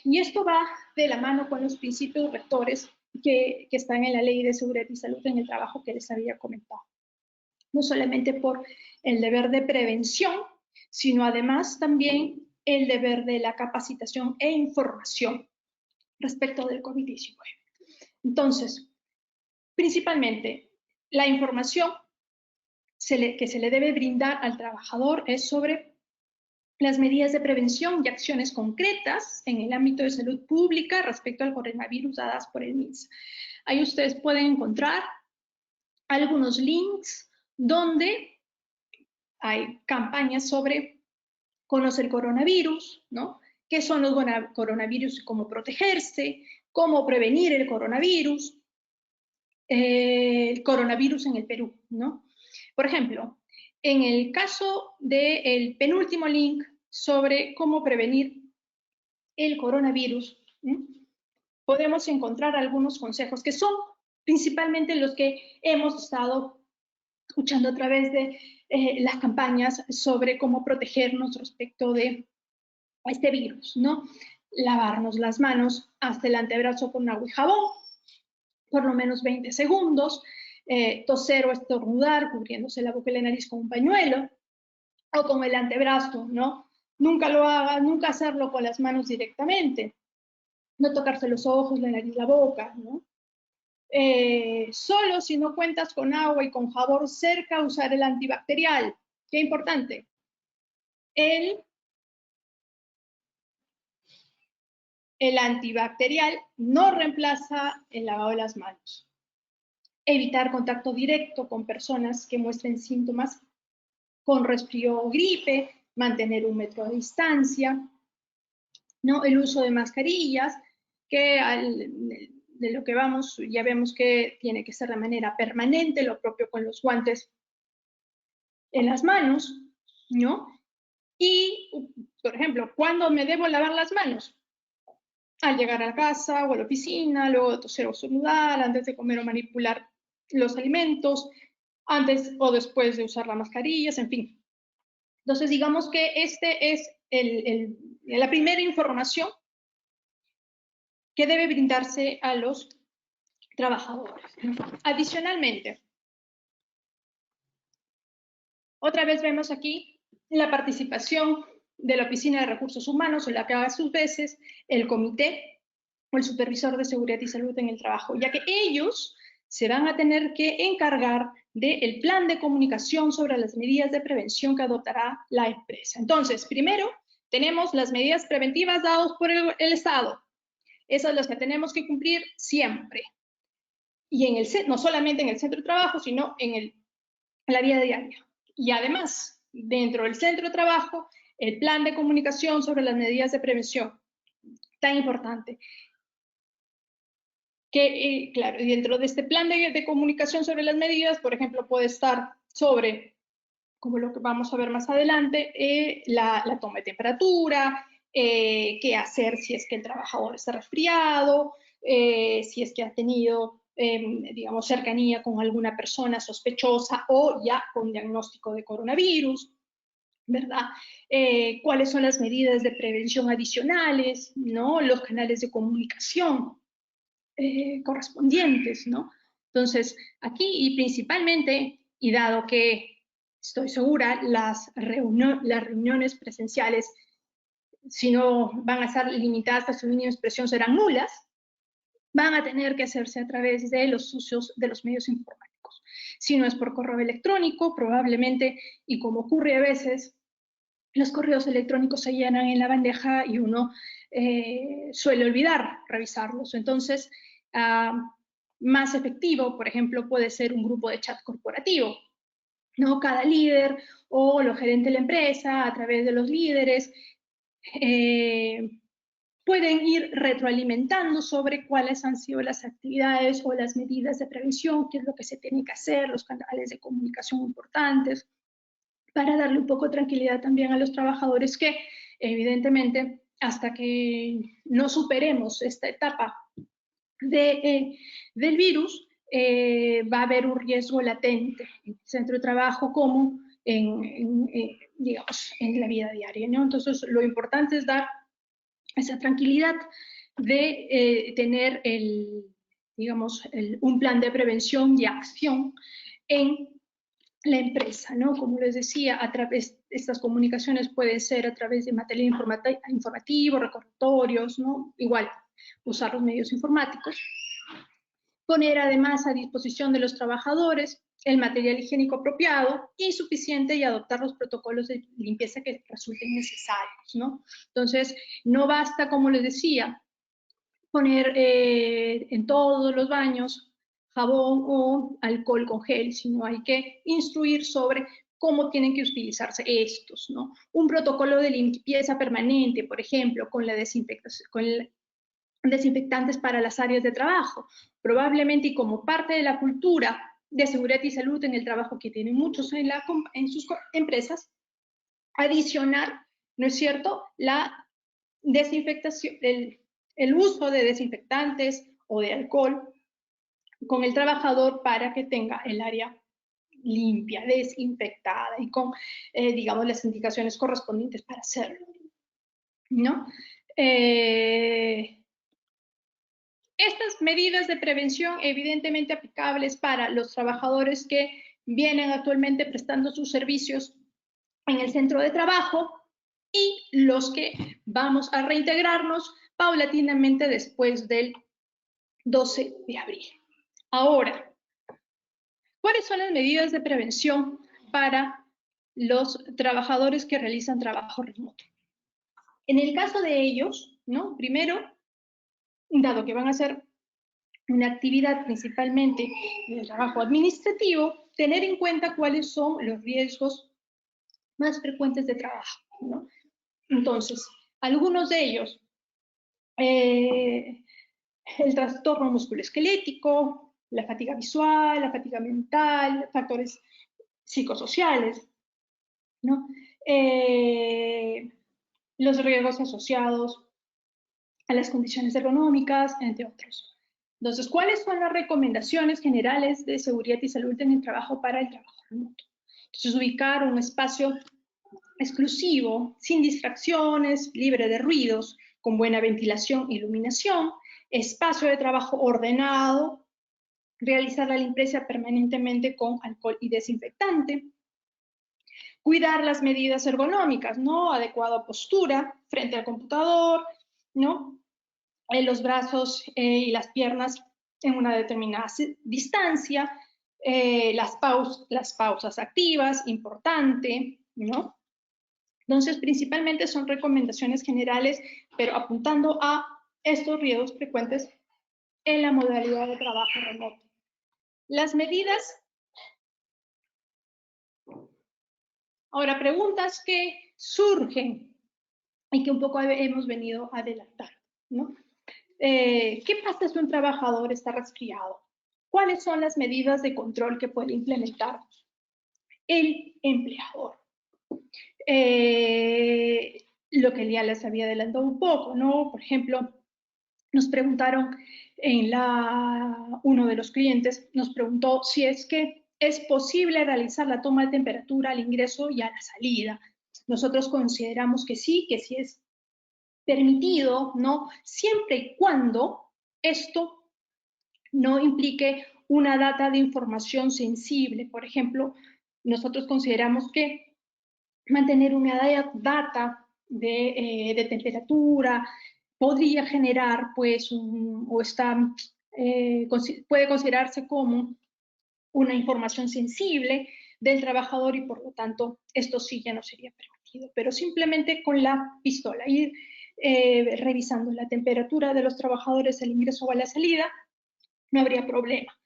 Y esto va de la mano con los principios rectores que están en la Ley de Seguridad y Salud en el Trabajo que les había comentado. No solamente por el deber de prevención, sino además también el deber de la capacitación e información respecto del COVID-19. Entonces, principalmente, la información que se le debe brindar al trabajador es sobre las medidas de prevención y acciones concretas en el ámbito de salud pública respecto al coronavirus dadas por el MINSA. Ahí ustedes pueden encontrar algunos links donde hay campañas sobre conocer el coronavirus, ¿no? ¿Qué son los coronavirus y cómo protegerse? ¿Cómo prevenir el coronavirus? El coronavirus en el Perú, ¿no? Por ejemplo, en el caso del penúltimo link sobre cómo prevenir el coronavirus, podemos encontrar algunos consejos que son principalmente los que hemos estado escuchando a través de las campañas sobre cómo protegernos respecto de este virus, ¿no? Lavarnos las manos hasta el antebrazo con agua y jabón, por lo menos 20 segundos, toser o estornudar cubriéndose la boca y la nariz con un pañuelo, o con el antebrazo, ¿no? Nunca lo hagas, nunca hacerlo con las manos directamente. No tocarse los ojos, la nariz, la boca, ¿no? Solo si no cuentas con agua y con jabón cerca, usar el antibacterial. Qué importante. El antibacterial no reemplaza el lavado de las manos. Evitar contacto directo con personas que muestren síntomas con resfrío o gripe, mantener 1 metro de distancia, ¿no? El uso de mascarillas, que de lo que vamos, ya vemos que tiene que ser de manera permanente, lo propio con los guantes en las manos, ¿no? Y, por ejemplo, ¿cuándo me debo lavar las manos? Al llegar a la casa o a la oficina, luego de toser o estornudar, antes de comer o manipular los alimentos, antes o después de usar las mascarillas, en fin. Entonces, digamos que este es la primera información que debe brindarse a los trabajadores. Adicionalmente, otra vez vemos aquí la participación de la Oficina de Recursos Humanos, o la que haga sus veces el comité o el supervisor de seguridad y salud en el trabajo, ya que ellos se van a tener que encargar del plan de comunicación sobre las medidas de prevención que adoptará la empresa. Entonces, primero, tenemos las medidas preventivas dadas por el Estado. Esas son las que tenemos que cumplir siempre. Y no solamente en el centro de trabajo, sino en la vida diaria. Y además, dentro del centro de trabajo, el plan de comunicación sobre las medidas de prevención, tan importante. Que, claro, dentro de este plan de comunicación sobre las medidas, por ejemplo, puede estar sobre, como lo que vamos a ver más adelante, la toma de temperatura, qué hacer si es que el trabajador está resfriado, si es que ha tenido, digamos, cercanía con alguna persona sospechosa o ya con diagnóstico de coronavirus, ¿verdad? ¿Cuáles son las medidas de prevención adicionales, ¿no? Los canales de comunicación correspondientes, ¿no? Entonces, aquí y principalmente, y dado que estoy segura, las reuniones presenciales, si no van a ser limitadas a su mínima expresión, serán nulas, van a tener que hacerse a través de los usos de los medios informáticos. Si no es por correo electrónico, probablemente, y como ocurre a veces, los correos electrónicos se llenan en la bandeja y uno suele olvidar revisarlos. Entonces, más efectivo, por ejemplo, puede ser un grupo de chat corporativo, ¿no? Cada líder o los gerentes de la empresa, a través de los líderes, pueden ir retroalimentando sobre cuáles han sido las actividades o las medidas de prevención, qué es lo que se tiene que hacer, los canales de comunicación importantes, para darle un poco de tranquilidad también a los trabajadores que, evidentemente, hasta que no superemos esta etapa del virus, va a haber un riesgo latente en el centro de trabajo como digamos, en la vida diaria, ¿no? Entonces, lo importante es dar esa tranquilidad de tener digamos, un plan de prevención y acción en la empresa, ¿no? Como les decía, a través de estas comunicaciones pueden ser a través de material informativo, recordatorios, ¿no? Igual, usar los medios informáticos. Poner además a disposición de los trabajadores el material higiénico apropiado y suficiente y adoptar los protocolos de limpieza que resulten necesarios, ¿no? Entonces, no basta, como les decía, poner en todos los baños jabón o alcohol con gel, sino hay que instruir sobre cómo tienen que utilizarse estos, ¿no? Un protocolo de limpieza permanente, por ejemplo, con la desinfectación, con desinfectantes para las áreas de trabajo, probablemente y como parte de la cultura de seguridad y salud en el trabajo que tienen muchos en sus empresas, adicionar, ¿no es cierto?, la desinfectación, el uso de desinfectantes o de alcohol con el trabajador para que tenga el área limpia, desinfectada y con, digamos, las indicaciones correspondientes para hacerlo, ¿no? Estas medidas de prevención evidentemente aplicables para los trabajadores que vienen actualmente prestando sus servicios en el centro de trabajo, y los que vamos a reintegrarnos paulatinamente después del 12 de abril. Ahora, ¿cuáles son las medidas de prevención para los trabajadores que realizan trabajo remoto? En el caso de ellos, ¿no? Primero, dado que van a hacer una actividad principalmente de trabajo administrativo, tener en cuenta cuáles son los riesgos más frecuentes de trabajo, ¿no? Entonces, algunos de ellos, el trastorno musculoesquelético, la fatiga visual, la fatiga mental, factores psicosociales, ¿no? Los riesgos asociados a las condiciones ergonómicas, entre otros. Entonces, ¿cuáles son las recomendaciones generales de seguridad y salud en el trabajo para el trabajo remoto? Entonces, ubicar un espacio exclusivo, sin distracciones, libre de ruidos, con buena ventilación e iluminación, espacio de trabajo ordenado, realizar la limpieza permanentemente con alcohol y desinfectante, cuidar las medidas ergonómicas, ¿no? Adecuada postura frente al computador, ¿no? Los brazos y las piernas en una determinada distancia, las pausas activas, importante, ¿no? Entonces, principalmente son recomendaciones generales, pero apuntando a estos riesgos frecuentes en la modalidad de trabajo remoto. Las medidas. Ahora, preguntas que surgen y que un poco hemos venido adelantando, ¿no? ¿Qué pasa si un trabajador está resfriado? ¿Cuáles son las medidas de control que puede implementar el empleador? Lo que ya les había adelantado un poco, ¿no? Por ejemplo, nos preguntaron uno de los clientes nos preguntó si es que es posible realizar la toma de temperatura al ingreso y a la salida. Nosotros consideramos que sí es permitido, ¿no? Siempre y cuando esto no implique una data de información sensible. Por ejemplo, nosotros consideramos que mantener una data de temperatura podría generar, pues, puede considerarse como una información sensible del trabajador y por lo tanto esto sí ya no sería permitido. Pero simplemente con la pistola, ir revisando la temperatura de los trabajadores al ingreso o a la salida, no habría problema.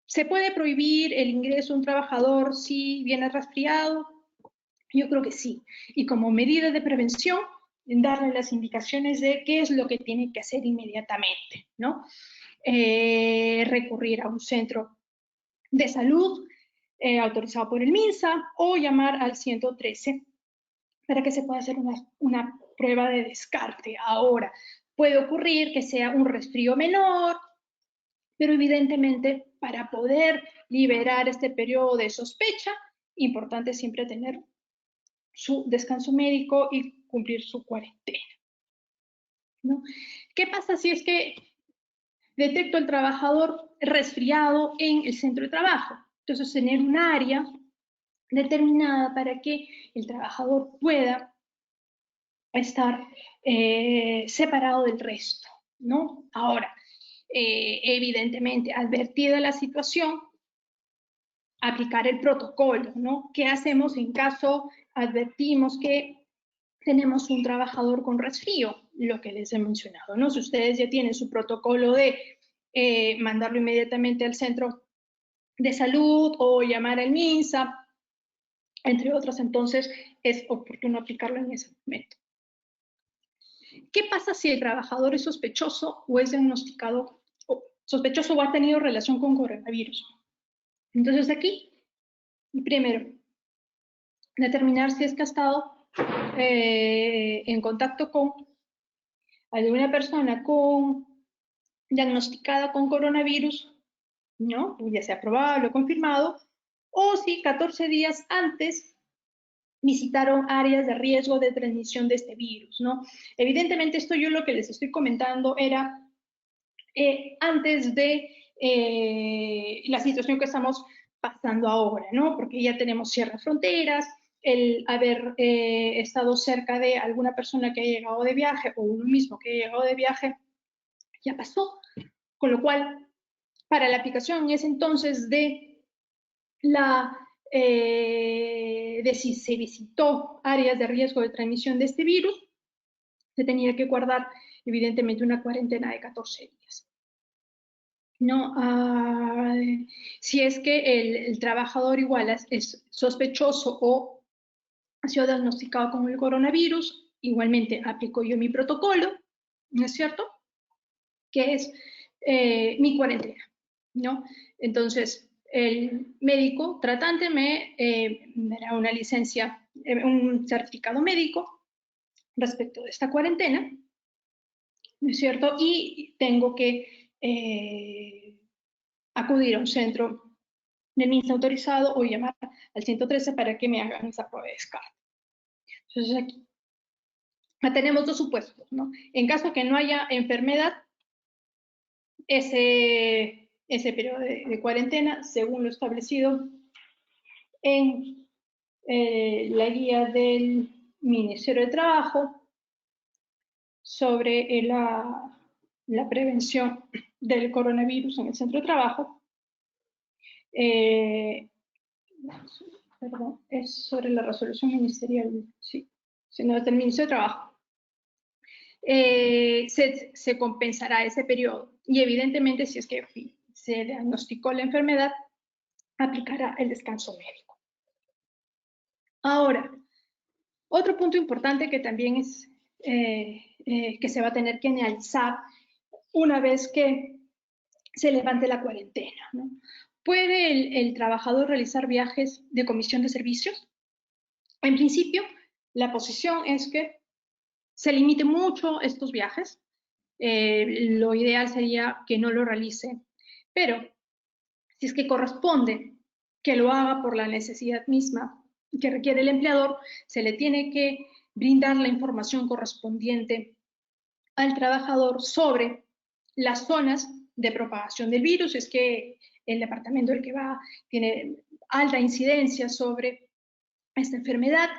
¿Se puede prohibir el ingreso de un trabajador si viene resfriado? Yo creo que sí. Y como medida de prevención, darle las indicaciones de qué es lo que tiene que hacer inmediatamente, ¿no? Recurrir a un centro de salud autorizado por el MINSA o llamar al 113 para que se pueda hacer una prueba de descarte. Ahora, puede ocurrir que sea un resfrío menor, pero evidentemente para poder liberar este periodo de sospecha, importante siempre tener su descanso médico y cumplir su cuarentena, ¿no? ¿Qué pasa si es que detecto al trabajador resfriado en el centro de trabajo? Entonces, tener un área determinada para que el trabajador pueda estar separado del resto, ¿no? Ahora, evidentemente, advertida la situación, aplicar el protocolo, ¿no? ¿Qué hacemos en caso advertimos que tenemos un trabajador con resfrío? Lo que les he mencionado, ¿no? Si ustedes ya tienen su protocolo de mandarlo inmediatamente al centro de salud o llamar al MINSA, entre otros, entonces es oportuno aplicarlo en ese momento. ¿Qué pasa si el trabajador es sospechoso o es diagnosticado, o sospechoso o ha tenido relación con coronavirus? Entonces aquí, primero, determinar si es que ha estado en contacto con alguna persona diagnosticada con coronavirus, ¿no? Ya sea probable o confirmado, o si 14 días antes visitaron áreas de riesgo de transmisión de este virus, ¿no? Evidentemente, esto yo lo que les estoy comentando era antes de la situación que estamos pasando ahora, ¿no? Porque ya tenemos cierre de fronteras, el haber estado cerca de alguna persona que ha llegado de viaje o uno mismo que ha llegado de viaje ya pasó, con lo cual para la aplicación en ese entonces de si se visitó áreas de riesgo de transmisión de este virus, se tenía que guardar evidentemente una cuarentena de 14 días. ¿No? Si es que el trabajador igual es sospechoso o ha sido diagnosticado con el coronavirus, igualmente aplico yo mi protocolo, ¿no es cierto? Que es mi cuarentena, ¿no? Entonces, el médico tratante me dará una licencia, un certificado médico respecto de esta cuarentena, ¿no es cierto? Y tengo que acudir a un centro de MINSA autorizado o llamar al 113 para que me hagan esa prueba de descarte. Entonces aquí tenemos dos supuestos, ¿no? En caso que no haya enfermedad, ese periodo de cuarentena, según lo establecido en la guía del Ministerio de Trabajo sobre la prevención del coronavirus en el centro de trabajo, perdón, es sobre la resolución ministerial, sí, sino desde el Ministerio de Trabajo. Se compensará ese periodo y evidentemente si es que se diagnosticó la enfermedad, aplicará el descanso médico. Ahora, otro punto importante que también es que se va a tener que analizar una vez que se levante la cuarentena, ¿no? ¿Puede el trabajador realizar viajes de comisión de servicios? En principio, la posición es que se limite mucho estos viajes. Lo ideal sería que no lo realice, pero si es que corresponde que lo haga por la necesidad misma que requiere el empleador, se le tiene que brindar la información correspondiente al trabajador sobre las zonas de propagación del virus. Es que el departamento del que va tiene alta incidencia sobre esta enfermedad,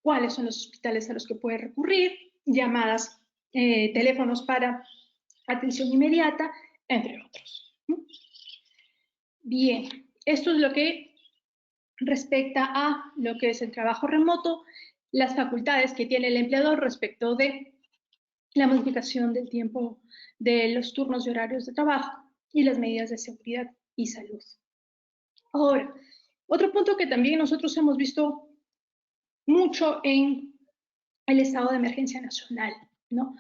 cuáles son los hospitales a los que puede recurrir, llamadas, teléfonos para atención inmediata, entre otros. Bien, esto es lo que respecta a lo que es el trabajo remoto, las facultades que tiene el empleador respecto de la modificación del tiempo de los turnos y horarios de trabajo y las medidas de seguridad y salud. Ahora, otro punto que también nosotros hemos visto mucho en el estado de emergencia nacional, ¿no?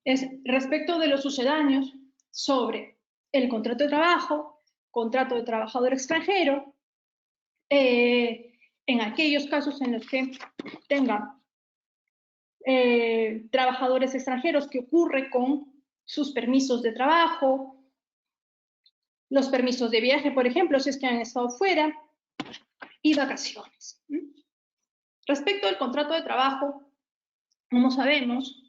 Es respecto de los sucedáneos sobre el contrato de trabajo, contrato de trabajador extranjero, en aquellos casos en los que tenga trabajadores extranjeros, ¿qué ocurre con sus permisos de trabajo, los permisos de viaje, por ejemplo, si es que han estado fuera, y vacaciones? Respecto al contrato de trabajo, como sabemos,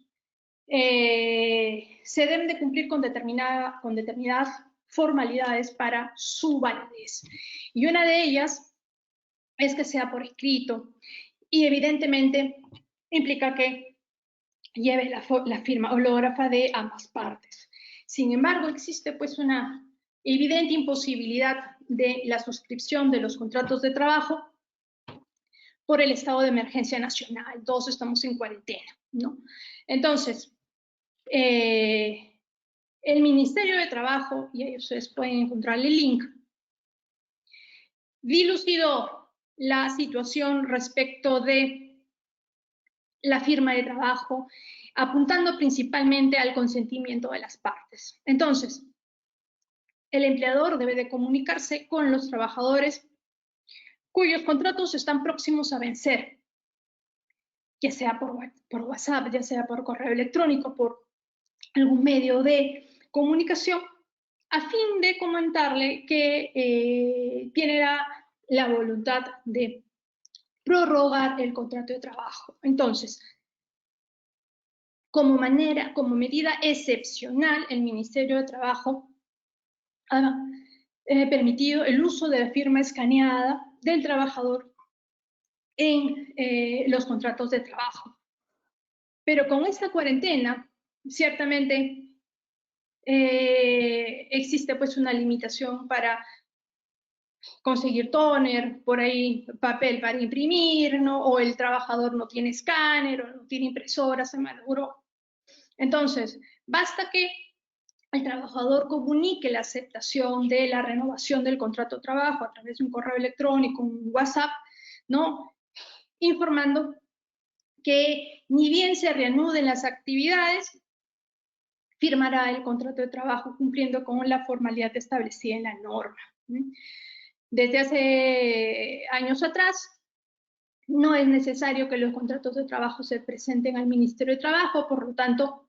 se deben de cumplir con determinadas formalidades para su validez. Y una de ellas es que sea por escrito y evidentemente implica que lleve la firma hológrafa de ambas partes. Sin embargo, existe pues una evidente imposibilidad de la suscripción de los contratos de trabajo por el estado de emergencia nacional. Todos estamos en cuarentena, ¿no? Entonces, el Ministerio de Trabajo, y ahí ustedes pueden encontrar el link, dilucidó la situación respecto de la firma de trabajo, apuntando principalmente al consentimiento de las partes. Entonces, el empleador debe de comunicarse con los trabajadores cuyos contratos están próximos a vencer, ya sea por WhatsApp, ya sea por correo electrónico, por algún medio de comunicación, a fin de comentarle que tiene la voluntad de prorrogar el contrato de trabajo. Entonces, como medida excepcional, el Ministerio de Trabajo ha permitido el uso de la firma escaneada del trabajador en los contratos de trabajo. Pero con esta cuarentena, ciertamente existe pues una limitación para conseguir tóner, por ahí papel para imprimir, ¿no? O el trabajador no tiene escáner, o no tiene impresora, se malogró. Entonces, basta que el trabajador comunique la aceptación de la renovación del contrato de trabajo a través de un correo electrónico, un WhatsApp, ¿no? Informando que ni bien se reanuden las actividades, firmará el contrato de trabajo cumpliendo con la formalidad establecida en la norma. Desde hace años atrás, no es necesario que los contratos de trabajo se presenten al Ministerio de Trabajo, por lo tanto,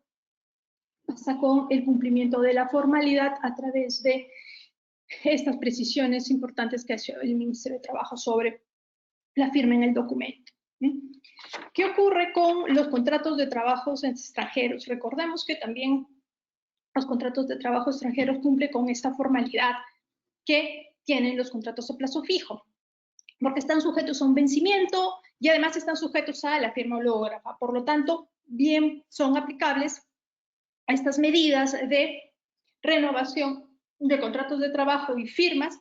pasa con el cumplimiento de la formalidad a través de estas precisiones importantes que hace el Ministerio de Trabajo sobre la firma en el documento. ¿Qué ocurre con los contratos de trabajo extranjeros? Recordemos que también los contratos de trabajo extranjeros cumplen con esta formalidad que tienen los contratos a plazo fijo, porque están sujetos a un vencimiento y además están sujetos a la firma hológrafa. Por lo tanto, bien son aplicables a estas medidas de renovación de contratos de trabajo y firmas,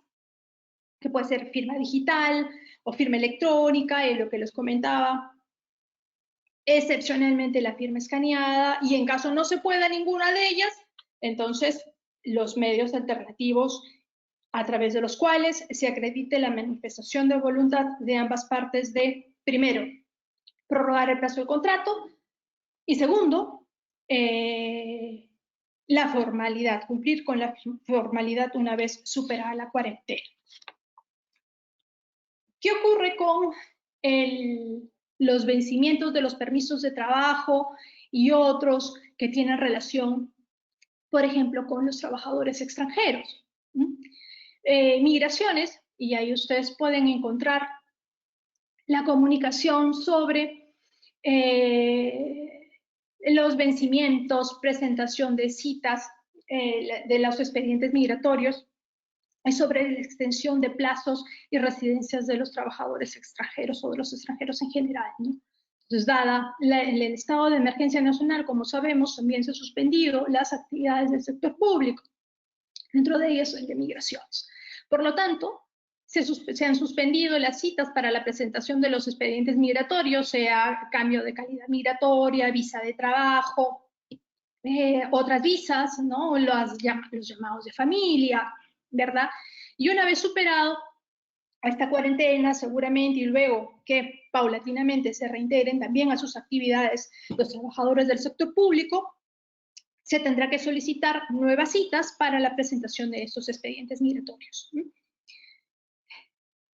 que puede ser firma digital o firma electrónica, lo que les comentaba, excepcionalmente la firma escaneada, y en caso no se pueda ninguna de ellas, entonces los medios alternativos a través de los cuales se acredite la manifestación de voluntad de ambas partes de, primero, prorrogar el plazo del contrato, y segundo, la formalidad, cumplir con la formalidad una vez superada la cuarentena. ¿Qué ocurre con los vencimientos de los permisos de trabajo y otros que tienen relación, por ejemplo, con los trabajadores extranjeros? Migraciones, y ahí ustedes pueden encontrar la comunicación sobre los vencimientos, presentación de citas de los expedientes migratorios, sobre la extensión de plazos y residencias de los trabajadores extranjeros o de los extranjeros en general, ¿no? Entonces, dada el estado de emergencia nacional, como sabemos, también se han suspendido las actividades del sector público, dentro de ellas el de migraciones. Por lo tanto, se han suspendido las citas para la presentación de los expedientes migratorios, sea cambio de calidad migratoria, visa de trabajo, otras visas, ¿no? Los llamados de familia, ¿verdad? Y una vez superado esta cuarentena, seguramente, y luego que paulatinamente se reintegren también a sus actividades los trabajadores del sector público, se tendrá que solicitar nuevas citas para la presentación de estos expedientes migratorios.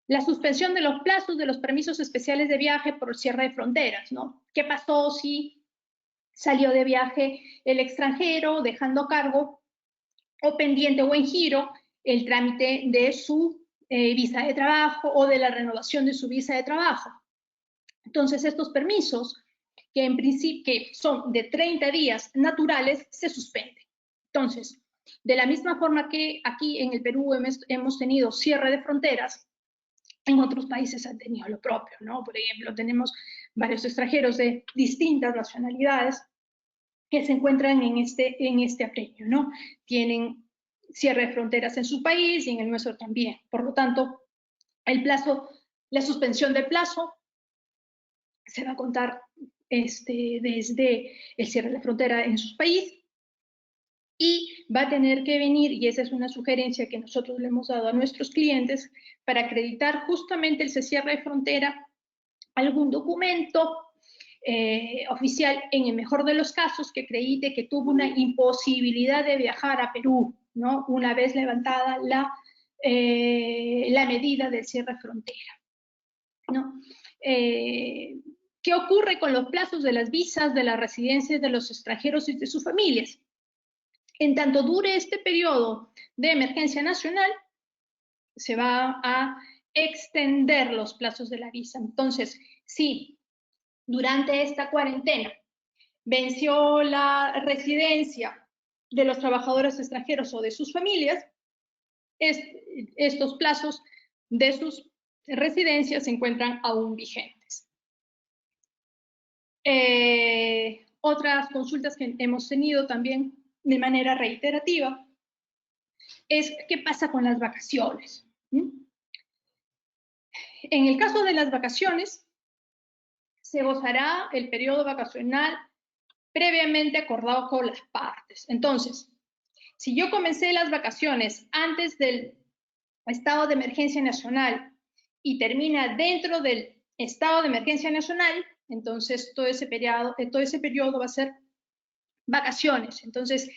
La suspensión de los plazos de los permisos especiales de viaje por cierre de fronteras, ¿no? ¿Qué pasó si salió de viaje el extranjero dejando a cargo o pendiente o en giro el trámite de su visa de trabajo o de la renovación de su visa de trabajo? Entonces, estos permisos, que en principio son de 30 días naturales, se suspenden. Entonces, de la misma forma que aquí en el Perú hemos tenido cierre de fronteras, en otros países han tenido lo propio, ¿no? Por ejemplo, tenemos varios extranjeros de distintas nacionalidades que se encuentran en este apremio, ¿no? Tienen cierre de fronteras en su país y en el nuestro también. Por lo tanto, el plazo, la suspensión del plazo se va a contar desde el cierre de la frontera en su país, y va a tener que venir, y esa es una sugerencia que nosotros le hemos dado a nuestros clientes, para acreditar justamente el cierre de frontera, algún documento oficial, en el mejor de los casos, que acredite que tuvo una imposibilidad de viajar a Perú, ¿no? Una vez levantada la medida del cierre de frontera, ¿no? ¿Qué ocurre con los plazos de las visas de las residencias de los extranjeros y de sus familias? En tanto dure este periodo de emergencia nacional, se va a extender los plazos de la visa. Entonces, si durante esta cuarentena venció la residencia de los trabajadores extranjeros o de sus familias, estos plazos de sus residencias se encuentran aún vigentes. Otras consultas que hemos tenido también de manera reiterativa es qué pasa con las vacaciones. En el caso de las vacaciones, se gozará el periodo vacacional previamente acordado con las partes. Entonces, si yo comencé las vacaciones antes del estado de emergencia nacional y termina dentro del estado de emergencia nacional, entonces todo ese periodo va a ser vacaciones. Entonces,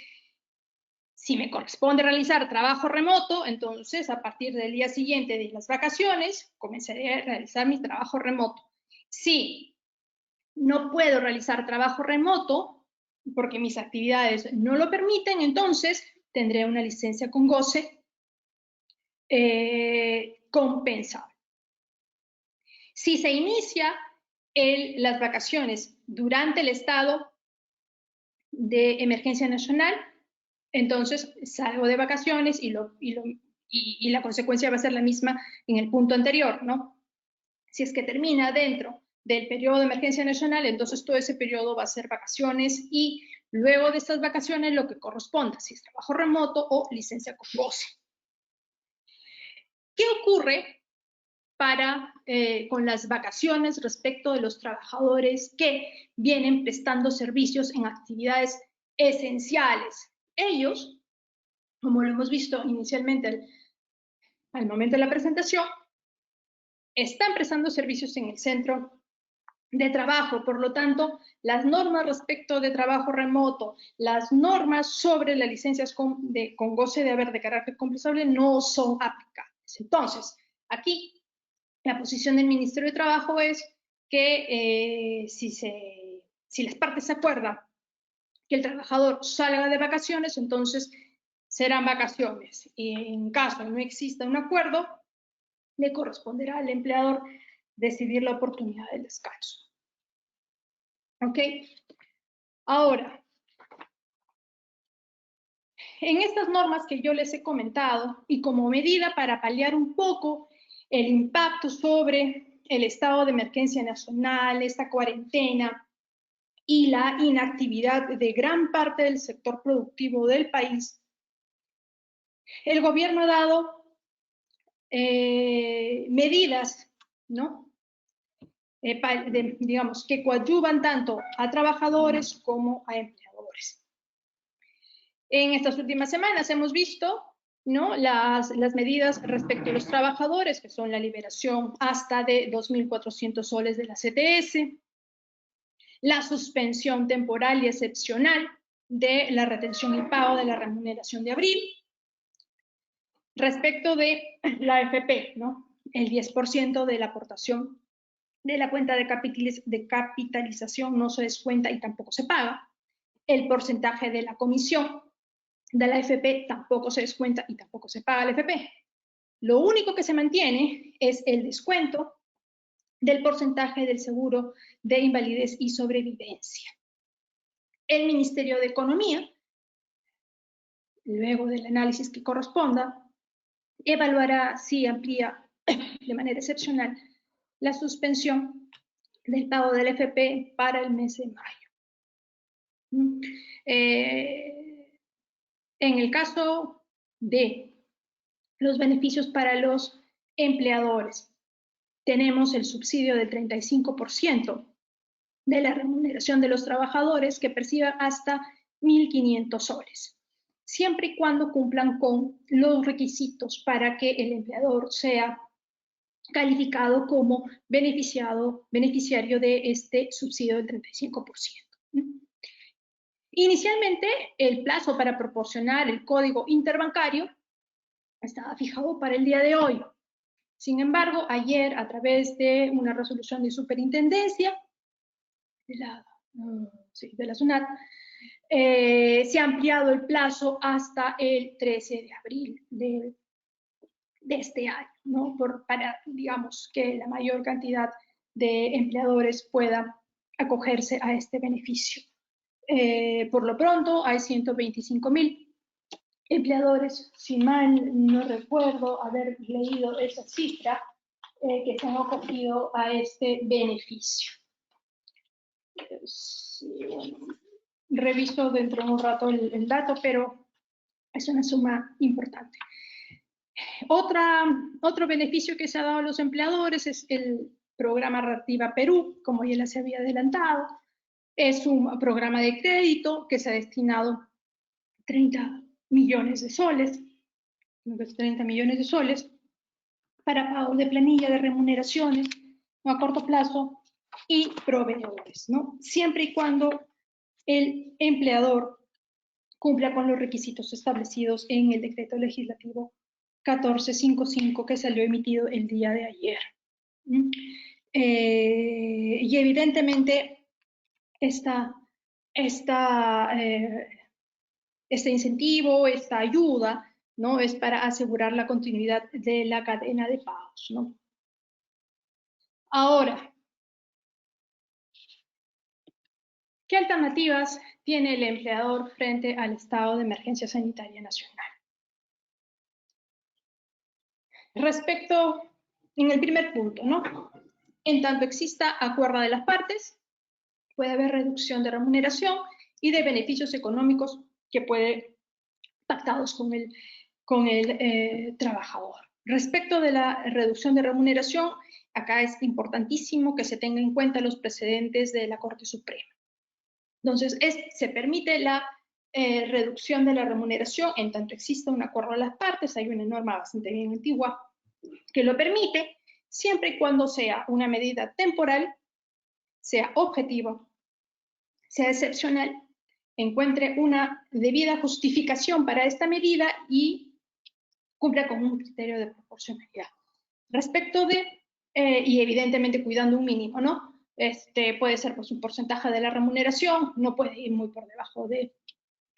si me corresponde realizar trabajo remoto, entonces a partir del día siguiente de las vacaciones, comenzaré a realizar mi trabajo remoto. Si no puedo realizar trabajo remoto porque mis actividades no lo permiten, entonces tendré una licencia con goce compensable. Si se inicia las vacaciones durante el estado de emergencia nacional, entonces salgo de vacaciones y la consecuencia va a ser la misma en el punto anterior, ¿no? Si es que termina dentro del periodo de emergencia nacional, entonces todo ese periodo va a ser vacaciones y luego de estas vacaciones lo que corresponda, si es trabajo remoto o licencia con goce. ¿Qué ocurre con las vacaciones respecto de los trabajadores que vienen prestando servicios en actividades esenciales? Ellos, como lo hemos visto inicialmente al momento de la presentación, están prestando servicios en el centro de trabajo. Por lo tanto, las normas respecto de trabajo remoto, las normas sobre las licencias con goce de haber de carácter compensable no son aplicables. Entonces, aquí la posición del Ministerio de Trabajo es que si las partes se acuerdan que el trabajador salga de vacaciones, entonces serán vacaciones. Y en caso de no exista un acuerdo, le corresponderá al empleador decidir la oportunidad del descanso. ¿Ok? Ahora, en estas normas que yo les he comentado y como medida para paliar un poco el impacto sobre el estado de emergencia nacional, esta cuarentena y la inactividad de gran parte del sector productivo del país, el gobierno ha dado medidas, ¿no? Digamos, que coadyuvan tanto a trabajadores como a empleadores. En estas últimas semanas hemos visto, ¿no?, las medidas respecto a los trabajadores, que son la liberación hasta de 2.400 soles de la CTS, la suspensión temporal y excepcional de la retención y pago de la remuneración de abril. Respecto de la AFP, ¿no?, el 10% de la aportación de la cuenta de capitalización no se descuenta y tampoco se paga. El porcentaje de la comisión de la AFP tampoco se descuenta y tampoco se paga la AFP. Lo único que se mantiene es el descuento del porcentaje del seguro de invalidez y sobrevivencia. El Ministerio de Economía, luego del análisis que corresponda, evaluará si amplía de manera excepcional la suspensión del pago del AFP para el mes de mayo. En el caso de los beneficios para los empleadores, tenemos el subsidio del 35% de la remuneración de los trabajadores que perciban hasta 1.500 soles, siempre y cuando cumplan con los requisitos para que el empleador sea calificado como beneficiario de este subsidio del 35%. Inicialmente, el plazo para proporcionar el código interbancario estaba fijado para el día de hoy. Sin embargo, ayer, a través de una resolución de superintendencia de la SUNAT, se ha ampliado el plazo hasta el 13 de abril de este año, ¿no?, para, digamos, que la mayor cantidad de empleadores pueda acogerse a este beneficio. Por lo pronto, hay 125.000 empleadores, si mal no recuerdo haber leído esa cifra, que se han acogido a este beneficio. Sí, bueno, reviso dentro de un rato el dato, pero es una suma importante. Otro beneficio que se ha dado a los empleadores es el programa Reactiva Perú, como ya les había adelantado. Es un programa de crédito que se ha destinado 30 millones de soles, 30 millones de soles para pago de planilla de remuneraciones a corto plazo y proveedores, ¿no? Siempre y cuando el empleador cumpla con los requisitos establecidos en el decreto legislativo 1455 que salió emitido el día de ayer. Y evidentemente este incentivo, esta ayuda, ¿no? Es para asegurar la continuidad de la cadena de pagos, ¿no? Ahora, ¿qué alternativas tiene el empleador frente al estado de emergencia sanitaria nacional? Respecto, en el primer punto, ¿no? En tanto exista acuerdo de las partes, puede haber reducción de remuneración y de beneficios económicos que pueden pactados con el trabajador. Respecto de la reducción de remuneración, acá es importantísimo que se tenga en cuenta los precedentes de la Corte Suprema. Entonces, se permite la reducción de la remuneración en tanto exista un acuerdo de las partes. Hay una norma bastante bien antigua que lo permite, siempre y cuando sea una medida temporal, sea objetiva, sea excepcional, encuentre una debida justificación para esta medida y cumpla con un criterio de proporcionalidad. Respecto de, y evidentemente cuidando un mínimo, ¿no? Puede ser pues, un porcentaje de la remuneración, no puede ir muy por debajo de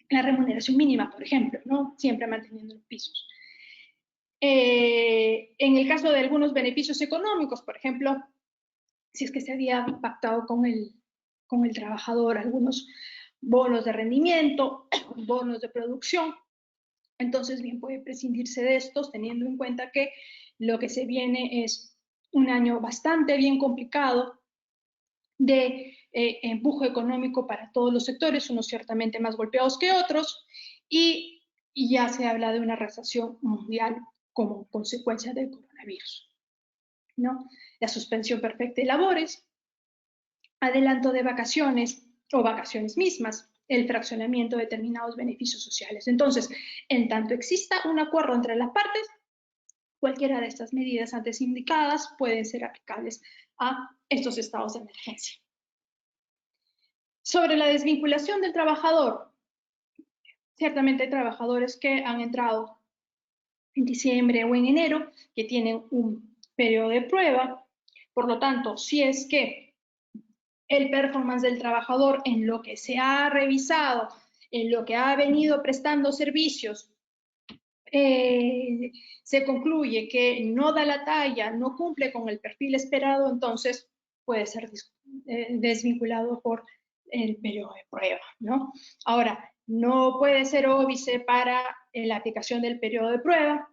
la remuneración mínima, por ejemplo, ¿no? Siempre manteniendo los pisos. En el caso de algunos beneficios económicos, por ejemplo, si es que se había pactado con el trabajador algunos bonos de rendimiento, bonos de producción, entonces bien puede prescindirse de estos teniendo en cuenta que lo que se viene es un año bastante bien complicado de empuje económico para todos los sectores, unos ciertamente más golpeados que otros, y ya se habla de una recesión mundial como consecuencia del coronavirus, ¿no? La suspensión perfecta de labores, adelanto de vacaciones o vacaciones mismas, el fraccionamiento de determinados beneficios sociales. Entonces, en tanto exista un acuerdo entre las partes, cualquiera de estas medidas antes indicadas pueden ser aplicables a estos estados de emergencia. Sobre la desvinculación del trabajador, ciertamente hay trabajadores que han entrado en diciembre o en enero, que tienen un periodo de prueba. Por lo tanto, si es que el performance del trabajador en lo que se ha revisado, en lo que ha venido prestando servicios, se concluye que no da la talla, no cumple con el perfil esperado, entonces puede ser desvinculado por el periodo de prueba, ¿no? Ahora, no puede ser óbice para la aplicación del periodo de prueba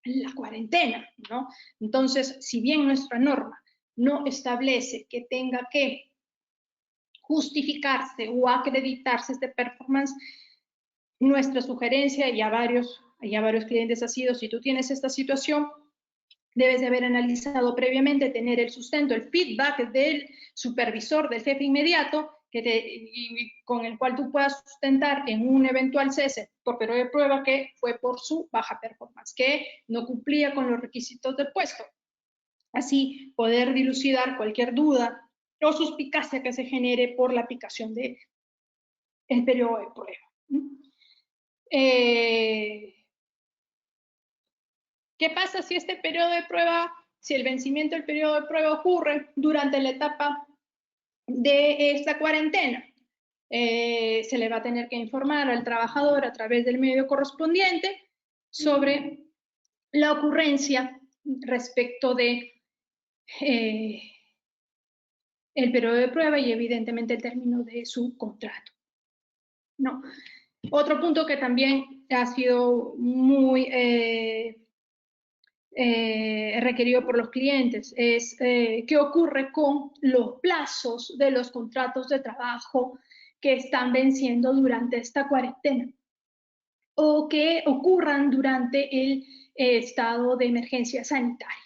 la cuarentena, ¿no? Entonces, si bien nuestra norma no establece que tenga que justificarse o acreditarse este performance, nuestra sugerencia y a varios clientes ha sido, si tú tienes esta situación, debes de haber analizado previamente, tener el sustento, el feedback del supervisor, del jefe inmediato, con el cual tú puedas sustentar en un eventual cese por periodo de prueba que fue por su baja performance, que no cumplía con los requisitos del puesto. Así, poder dilucidar cualquier duda o suspicacia que se genere por la aplicación del periodo de prueba. ¿Qué pasa si este periodo de prueba, si el vencimiento del periodo de prueba ocurre durante la etapa de esta cuarentena? Se le va a tener que informar al trabajador a través del medio correspondiente sobre la ocurrencia respecto de el periodo de prueba y evidentemente el término de su contrato. No. Otro punto que también ha sido muy requerido por los clientes, es qué ocurre con los plazos de los contratos de trabajo que están venciendo durante esta cuarentena o que ocurran durante el estado de emergencia sanitaria.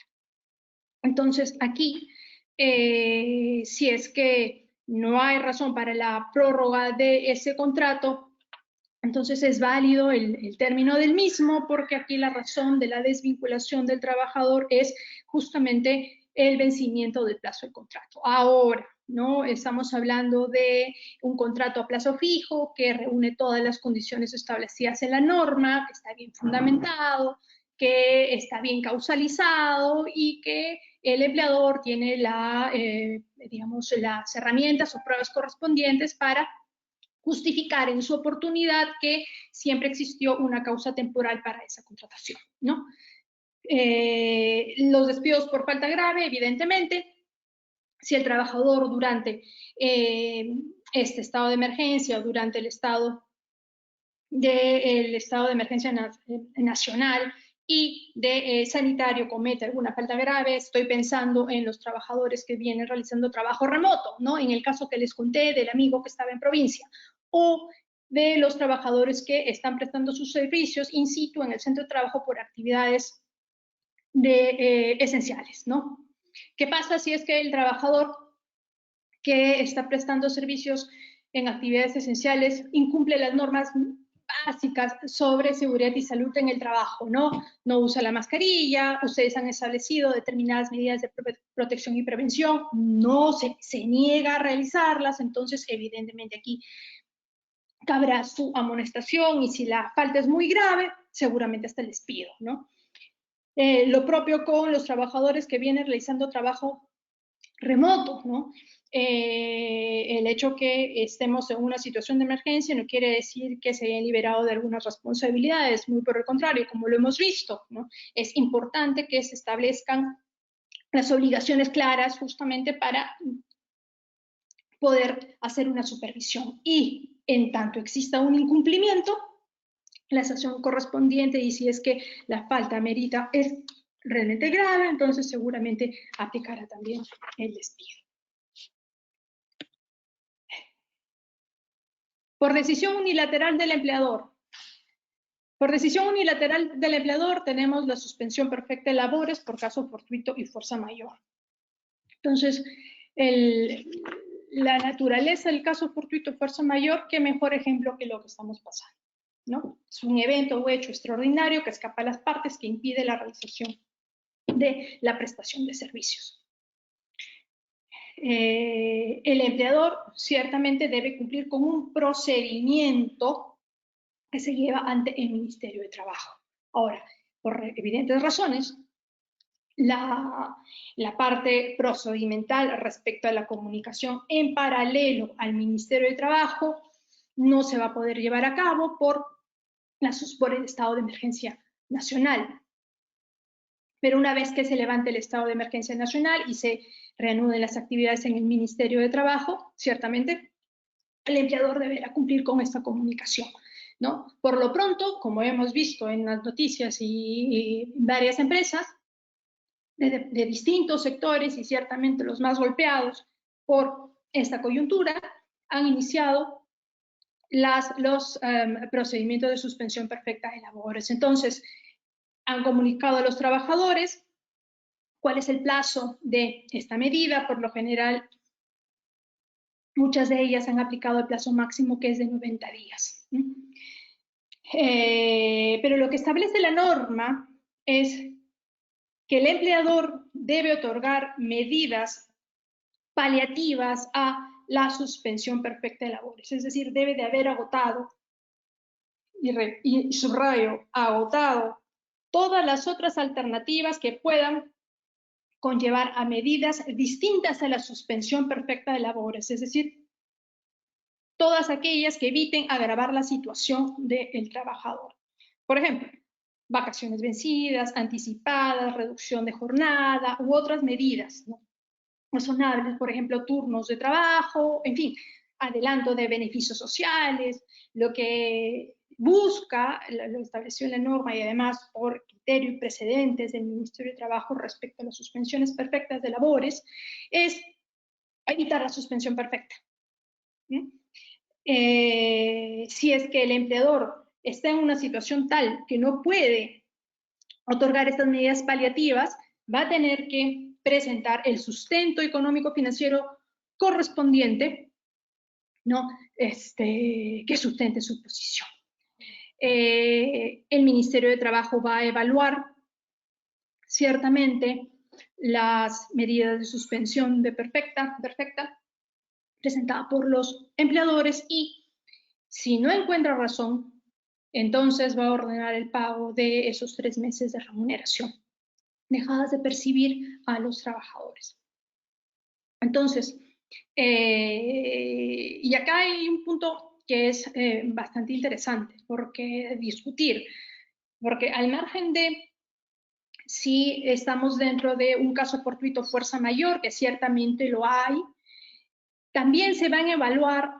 Entonces, aquí, si es que no hay razón para la prórroga de ese contrato, entonces es válido el término del mismo, porque aquí la razón de la desvinculación del trabajador es justamente el vencimiento del plazo del contrato. Ahora, ¿no? Estamos hablando de un contrato a plazo fijo que reúne todas las condiciones establecidas en la norma, que está bien fundamentado, que está bien causalizado y que el empleador tiene digamos, las herramientas o pruebas correspondientes para justificar en su oportunidad que siempre existió una causa temporal para esa contratación, ¿no? Los despidos por falta grave, evidentemente, si el trabajador durante este estado de emergencia o durante el estado de emergencia nacional y de sanitario comete alguna falta grave, estoy pensando en los trabajadores que vienen realizando trabajo remoto, ¿no? En el caso que les conté del amigo que estaba en provincia, o de los trabajadores que están prestando sus servicios in situ en el centro de trabajo por actividades esenciales, ¿no? ¿Qué pasa si es que el trabajador que está prestando servicios en actividades esenciales incumple las normas básicas sobre seguridad y salud en el trabajo, ¿no? No usa la mascarilla, ustedes han establecido determinadas medidas de protección y prevención, no se niega a realizarlas, entonces evidentemente aquí cabrá su amonestación y si la falta es muy grave, seguramente hasta el despido, ¿no? Lo propio con los trabajadores que vienen realizando trabajo remoto, ¿no? El hecho que estemos en una situación de emergencia no quiere decir que se hayan liberado de algunas responsabilidades, muy por el contrario, como lo hemos visto, ¿no? Es importante que se establezcan las obligaciones claras justamente para poder hacer una supervisión y en tanto exista un incumplimiento, la sanción correspondiente y si es que la falta merita es realmente grave, entonces seguramente aplicará también el despido. Por decisión unilateral del empleador. Por decisión unilateral del empleador tenemos la suspensión perfecta de labores por caso fortuito y fuerza mayor. Entonces, la naturaleza del caso fortuito y fuerza mayor, qué mejor ejemplo que lo que estamos pasando, ¿no? Es un evento o hecho extraordinario que escapa a las partes que impide la realización de la prestación de servicios. El empleador ciertamente debe cumplir con un procedimiento que se lleva ante el Ministerio de Trabajo. Ahora, por evidentes razones, la parte procedimental respecto a la comunicación en paralelo al Ministerio de Trabajo no se va a poder llevar a cabo por el estado de emergencia nacional. Pero una vez que se levante el estado de emergencia nacional y se reanuden las actividades en el Ministerio de Trabajo, ciertamente el empleador deberá cumplir con esta comunicación, ¿no? Por lo pronto, como hemos visto en las noticias y varias empresas de distintos sectores y ciertamente los más golpeados por esta coyuntura, han iniciado los procedimientos de suspensión perfecta de labores. Entonces, han comunicado a los trabajadores cuál es el plazo de esta medida. Por lo general, muchas de ellas han aplicado el plazo máximo que es de 90 días. Pero lo que establece la norma es que el empleador debe otorgar medidas paliativas a la suspensión perfecta de labores. Es decir, debe de haber agotado, y subrayo, agotado todas las otras alternativas que puedan conllevar a medidas distintas a la suspensión perfecta de labores, es decir, todas aquellas que eviten agravar la situación del trabajador. Por ejemplo, vacaciones vencidas, anticipadas, reducción de jornada u otras medidas, ¿no? Razonables, por ejemplo, turnos de trabajo, en fin, adelanto de beneficios sociales, lo que busca, lo estableció en la norma y además por criterio y precedentes del Ministerio de Trabajo respecto a las suspensiones perfectas de labores, es evitar la suspensión perfecta. Si es que el empleador está en una situación tal que no puede otorgar estas medidas paliativas, va a tener que presentar el sustento económico financiero correspondiente, ¿no? Que sustente su posición. El Ministerio de Trabajo va a evaluar ciertamente las medidas de suspensión de perfecta presentada por los empleadores y si no encuentra razón, entonces va a ordenar el pago de esos 3 meses de remuneración dejadas de percibir a los trabajadores. Entonces, y acá hay un punto que es bastante interesante porque discutir, porque al margen de si estamos dentro de un caso fortuito fuerza mayor, que ciertamente lo hay, también se van a evaluar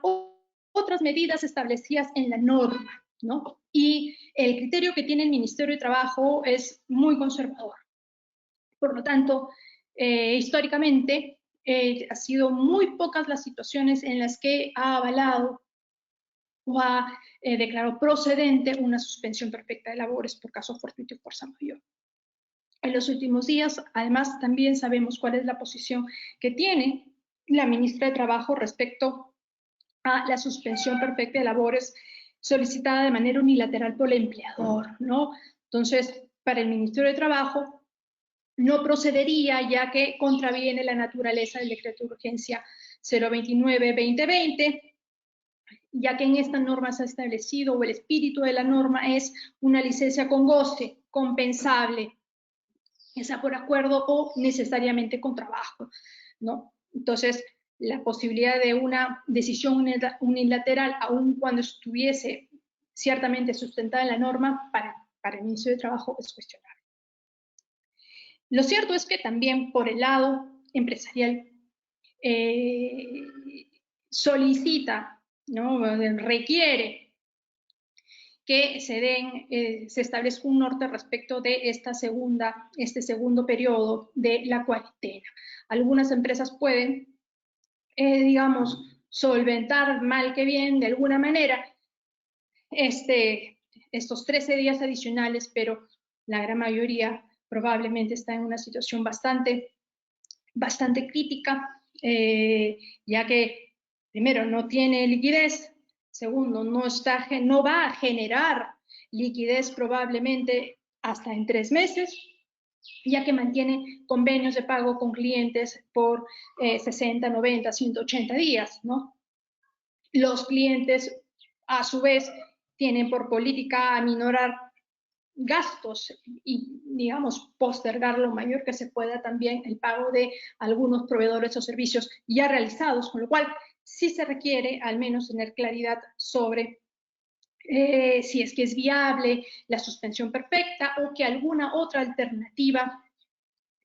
otras medidas establecidas en la norma, ¿no? Y el criterio que tiene el Ministerio de Trabajo es muy conservador. Por lo tanto, históricamente, ha sido muy pocas las situaciones en las que ha avalado o ha declarado procedente una suspensión perfecta de labores por caso fortuito y fuerza mayor. En los últimos días, además, también sabemos cuál es la posición que tiene la ministra de Trabajo respecto a la suspensión perfecta de labores solicitada de manera unilateral por el empleador, ¿no? Entonces, para el Ministerio de Trabajo, no procedería ya que contraviene la naturaleza del decreto de urgencia 029-2020, ya que en esta norma se ha establecido, o el espíritu de la norma es una licencia con goce, compensable, ya sea por acuerdo o necesariamente con trabajo, ¿no? Entonces, la posibilidad de una decisión unilateral, aun cuando estuviese ciertamente sustentada en la norma, para el Ministerio de Trabajo es cuestionable. Lo cierto es que también por el lado empresarial solicita, ¿no? Requiere que se establezca un norte respecto de este segundo periodo de la cuarentena. Algunas empresas pueden, digamos, solventar mal que bien de alguna manera estos 13 días adicionales, pero la gran mayoría probablemente está en una situación bastante crítica, ya que primero no tiene liquidez, segundo no va a generar liquidez probablemente hasta en 3 meses, ya que mantiene convenios de pago con clientes por 60, 90, 180 días, ¿no? Los clientes, a su vez, tienen por política aminorar gastos y, digamos, postergar lo mayor que se pueda también el pago de algunos proveedores o servicios ya realizados, con lo cual sí se requiere al menos tener claridad sobre si es que es viable la suspensión perfecta o que alguna otra alternativa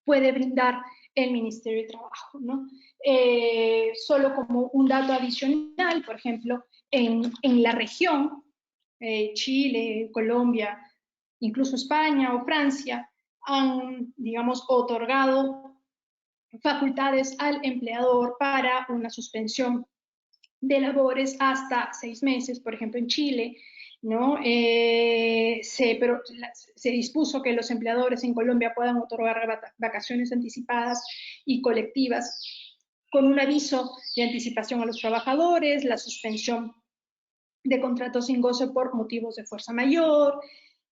puede brindar el Ministerio de Trabajo, ¿no? Solo como un dato adicional, por ejemplo, en la región, Chile, Colombia, incluso España o Francia, han, digamos, otorgado facultades al empleador para una suspensión de labores hasta 6 meses, por ejemplo, en Chile, ¿no? Se dispuso que los empleadores en Colombia puedan otorgar vacaciones anticipadas y colectivas con un aviso de anticipación a los trabajadores, la suspensión de contratos sin goce por motivos de fuerza mayor.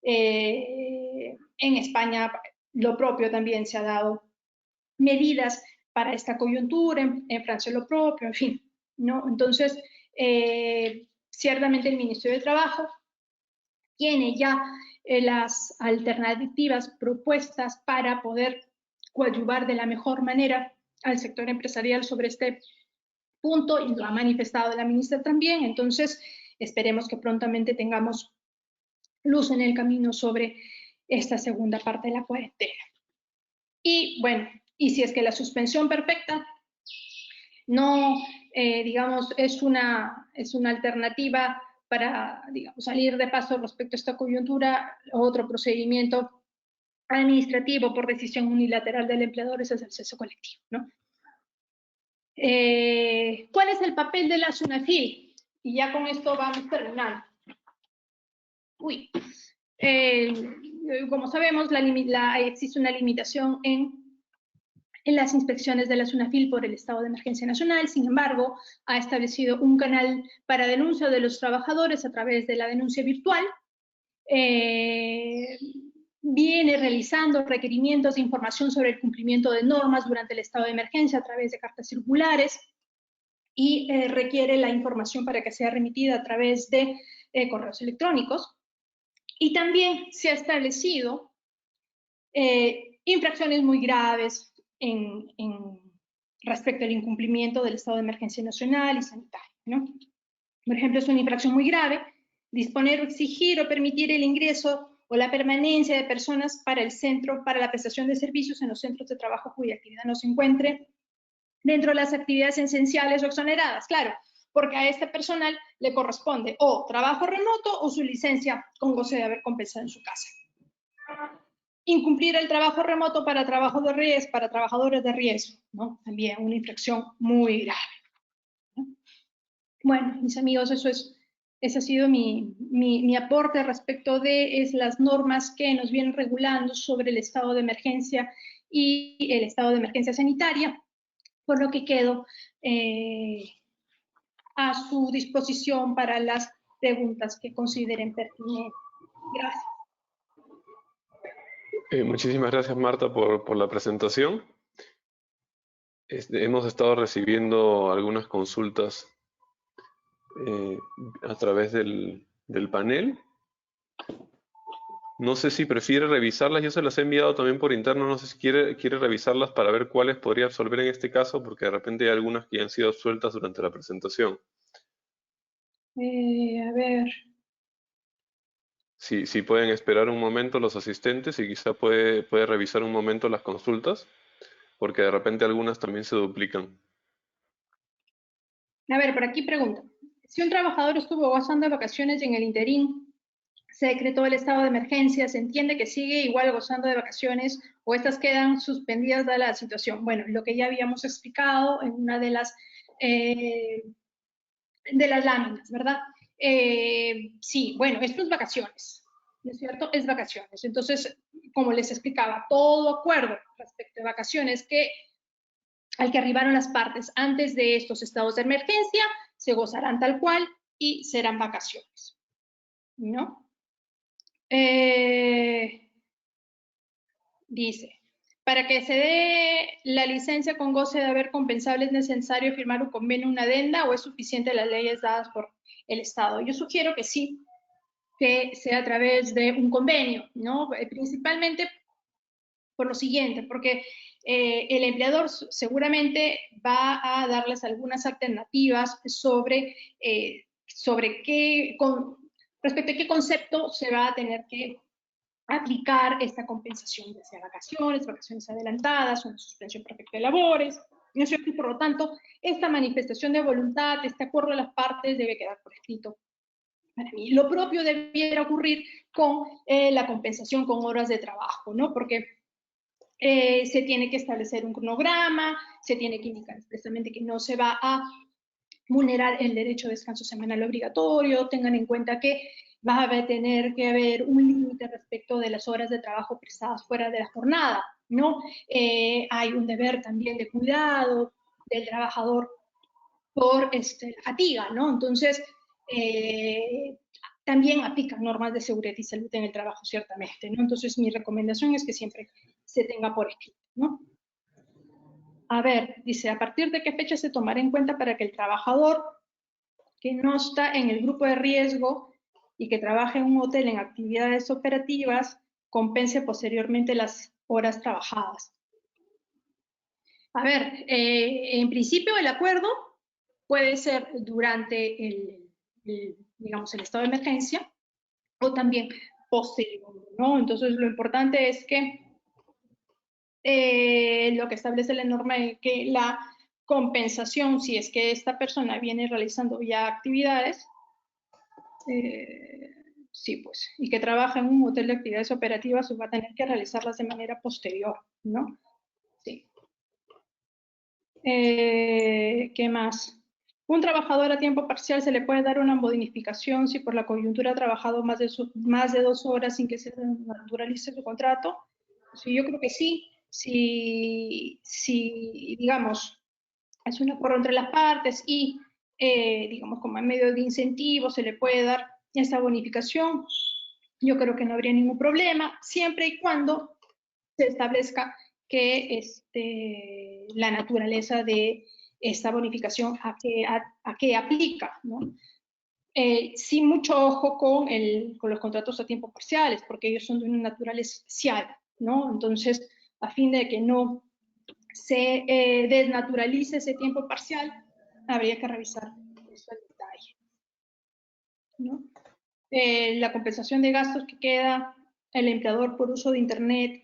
En España lo propio también se ha dado medidas para esta coyuntura, en Francia lo propio, en fin, ¿no? Entonces, ciertamente el Ministerio de Trabajo tiene ya las alternativas propuestas para poder coadyuvar de la mejor manera al sector empresarial sobre este punto y lo ha manifestado la ministra también. Entonces, esperemos que prontamente tengamos luz en el camino sobre esta segunda parte de la cuarentena. Y bueno, y si es que la suspensión perfecta no, digamos, es una alternativa para, digamos, salir de paso respecto a esta coyuntura. Otro procedimiento administrativo por decisión unilateral del empleador es el cese colectivo, ¿no? ¿Cuál es el papel de la SUNAFIL? Y ya con esto vamos terminando. Como sabemos, existe una limitación en las inspecciones de la SUNAFIL por el estado de emergencia nacional. Sin embargo, ha establecido un canal para denuncia de los trabajadores a través de la denuncia virtual. Viene realizando requerimientos de información sobre el cumplimiento de normas durante el estado de emergencia a través de cartas circulares y requiere la información para que sea remitida a través de correos electrónicos. Y también se ha establecido infracciones muy graves respecto al incumplimiento del estado de emergencia nacional y sanitario, ¿no? Por ejemplo, es una infracción muy grave disponer o exigir o permitir el ingreso o la permanencia de personas para el centro, para la prestación de servicios en los centros de trabajo cuya actividad no se encuentre dentro de las actividades esenciales o exoneradas, claro, porque a este personal le corresponde o trabajo remoto o su licencia con goce de haber compensado en su casa. Incumplir el trabajo remoto para trabajo de riesgo, para trabajadores de riesgo, ¿no? También una infracción muy grave, ¿no? Bueno, mis amigos, ese ha sido mi aporte respecto de las normas que nos vienen regulando sobre el estado de emergencia y el estado de emergencia sanitaria, por lo que quedo a su disposición para las preguntas que consideren pertinentes. Gracias. Muchísimas gracias, Marta, por la presentación. Hemos estado recibiendo algunas consultas a través del panel. No sé si prefiere revisarlas, yo se las he enviado también por interno, no sé si quiere revisarlas para ver cuáles podría absorber en este caso, porque de repente hay algunas que ya han sido absueltas durante la presentación. A ver. Si pueden esperar un momento los asistentes y quizá puede revisar un momento las consultas, porque de repente algunas también se duplican. A ver, por aquí pregunta. Si un trabajador estuvo gozando de vacaciones y en el interín se decretó el estado de emergencia, ¿se entiende que sigue igual gozando de vacaciones o estas quedan suspendidas dada la situación? Bueno, lo que ya habíamos explicado en una de las láminas, ¿verdad? Sí, bueno, esto es vacaciones, ¿no es cierto? Es vacaciones. Entonces, como les explicaba, todo acuerdo respecto a vacaciones al que arribaron las partes antes de estos estados de emergencia se gozarán tal cual y serán vacaciones, ¿no? Dice, para que se dé la licencia con goce de haber compensable es necesario firmar un convenio, una adenda o es suficiente las leyes dadas por el Estado. Yo sugiero que sí, que sea a través de un convenio, ¿no? Principalmente por lo siguiente, porque el empleador seguramente va a darles algunas alternativas sobre respecto a qué concepto se va a tener que aplicar esta compensación, ya sea vacaciones, vacaciones adelantadas, una suspensión perfecta de labores, ¿no es cierto? Y por lo tanto, esta manifestación de voluntad, este acuerdo de las partes debe quedar por escrito. Para mí, lo propio debiera ocurrir con la compensación con horas de trabajo, ¿no? Porque se tiene que establecer un cronograma, se tiene que indicar expresamente que no se va a vulnerar el derecho a descanso semanal obligatorio, tengan en cuenta que va a tener que haber un límite respecto de las horas de trabajo prestadas fuera de la jornada, ¿no? Hay un deber también de cuidado del trabajador por la fatiga, ¿no? Entonces, también aplican normas de seguridad y salud en el trabajo, ciertamente, ¿no? Entonces, mi recomendación es que siempre se tenga por escrito, ¿no? A ver, dice, ¿a partir de qué fecha se tomará en cuenta para que el trabajador que no está en el grupo de riesgo y que trabaja en un hotel en actividades operativas compense posteriormente las horas trabajadas? A ver, en principio el acuerdo puede ser durante digamos, el estado de emergencia o también posterior, ¿no? Entonces lo importante es que lo que establece la norma es que la compensación, si es que esta persona viene realizando ya actividades, Sí, pues, y que trabaja en un hotel de actividades operativas, va a tener que realizarlas de manera posterior, ¿no? Sí. ¿Qué más? Un trabajador a tiempo parcial se le puede dar una bonificación si por la coyuntura ha trabajado más de 2 horas sin que se naturalice su contrato. Sí, yo creo que sí. Si digamos, es un acuerdo entre las partes y, digamos, como en medio de incentivo se le puede dar esta bonificación, yo creo que no habría ningún problema, siempre y cuando se establezca que la naturaleza de esta bonificación a qué aplica, ¿no? Sí, mucho ojo con los contratos a tiempo parciales, porque ellos son de una naturaleza especial, ¿no? Entonces, a fin de que no se desnaturalice ese tiempo parcial, habría que revisar eso al detalle, ¿no? La compensación de gastos que queda el empleador por uso de Internet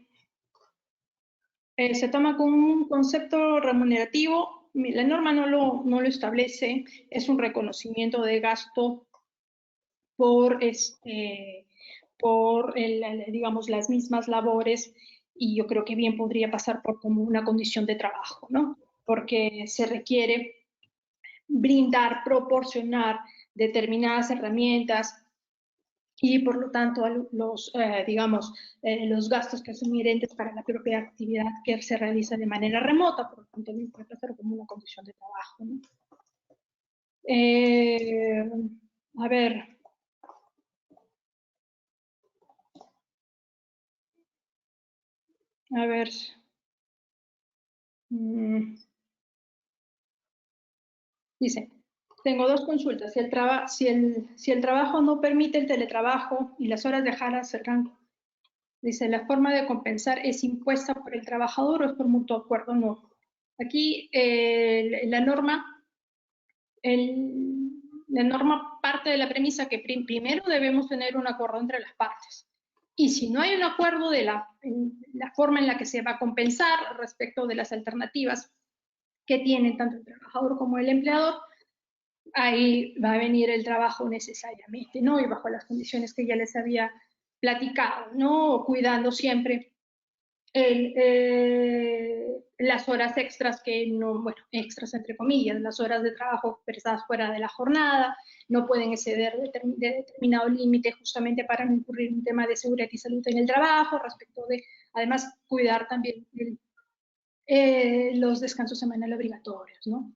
se toma como un concepto remunerativo. La norma no lo establece, es un reconocimiento de gasto por, digamos, las mismas labores, y yo creo que bien podría pasar por como una condición de trabajo, ¿no? Porque se requiere brindar, proporcionar determinadas herramientas y por lo tanto digamos, los gastos que son inherentes para la propia actividad que se realiza de manera remota, por lo tanto no puede pasar como una condición de trabajo, ¿no? A ver. A ver. Dice, tengo 2 consultas. Si el trabajo no permite el teletrabajo y las horas de jala serán, dice, ¿la forma de compensar es impuesta por el trabajador o es por mutuo acuerdo? No. Aquí la norma parte de la premisa que primero debemos tener un acuerdo entre las partes. Y si no hay un acuerdo de la forma en la que se va a compensar respecto de las alternativas que tienen tanto el trabajador como el empleador, ahí va a venir el trabajo necesariamente, ¿no? Y bajo las condiciones que ya les había platicado, ¿no? Cuidando siempre las horas extras que no, bueno, extras entre comillas, las horas de trabajo prestadas fuera de la jornada, no pueden exceder de determinado límite justamente para no incurrir en un tema de seguridad y salud en el trabajo, respecto de, además, cuidar también los descansos semanales obligatorios, ¿no?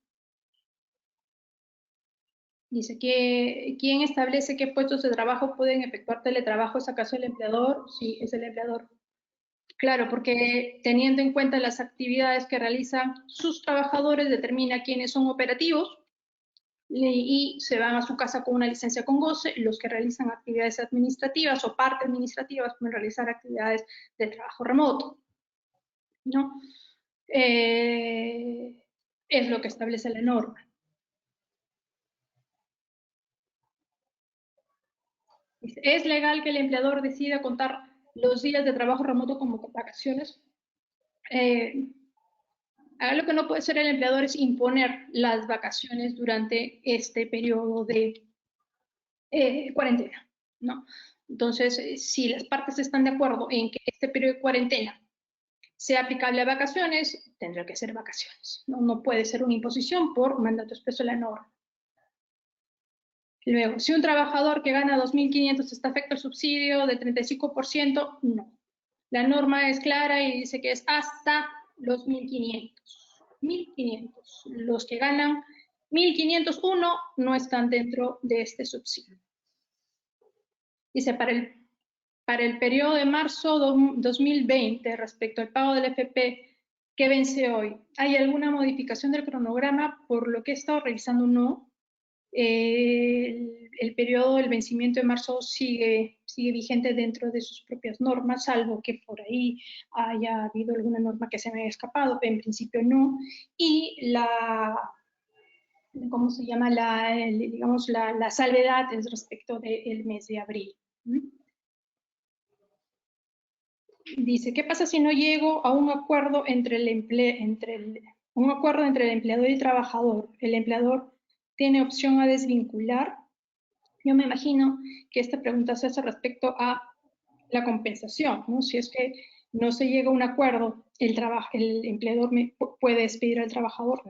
Dice que ¿quién establece qué puestos de trabajo pueden efectuar teletrabajo? ¿Es acaso el empleador? Sí, es el empleador. Claro, porque teniendo en cuenta las actividades que realizan sus trabajadores, determina quiénes son operativos y se van a su casa con una licencia con goce. Los que realizan actividades administrativas o parte administrativas pueden realizar actividades de trabajo remoto, ¿no? Es lo que establece la norma. ¿Es legal que el empleador decida contar los días de trabajo remoto como vacaciones? Lo que no puede ser el empleador es imponer las vacaciones durante este periodo de cuarentena, ¿no? Entonces, si las partes están de acuerdo en que este periodo de cuarentena sea aplicable a vacaciones, tendrá que ser vacaciones, ¿no? No puede ser una imposición por mandato expreso de la norma. Luego, si un trabajador que gana 2.500 está afecto al subsidio de 35%, no. La norma es clara y dice que es hasta los 1.500. 1.500. Los que ganan 1.501 no están dentro de este subsidio. Dice, para el periodo de marzo 2020, respecto al pago del FP que vence hoy, ¿hay alguna modificación del cronograma? Por lo que he estado revisando, no. El periodo del vencimiento de marzo sigue vigente dentro de sus propias normas, salvo que por ahí haya habido alguna norma que se me haya escapado, pero en principio no. Y ¿cómo se llama? Digamos, la salvedad es respecto del mes de abril. Dice, ¿qué pasa si no llego a un acuerdo entre el empleador y el trabajador? El empleador tiene opción a desvincular. Yo me imagino que esta pregunta se hace respecto a la compensación, ¿no? Si es que no se llega a un acuerdo, el empleador puede despedir al trabajador.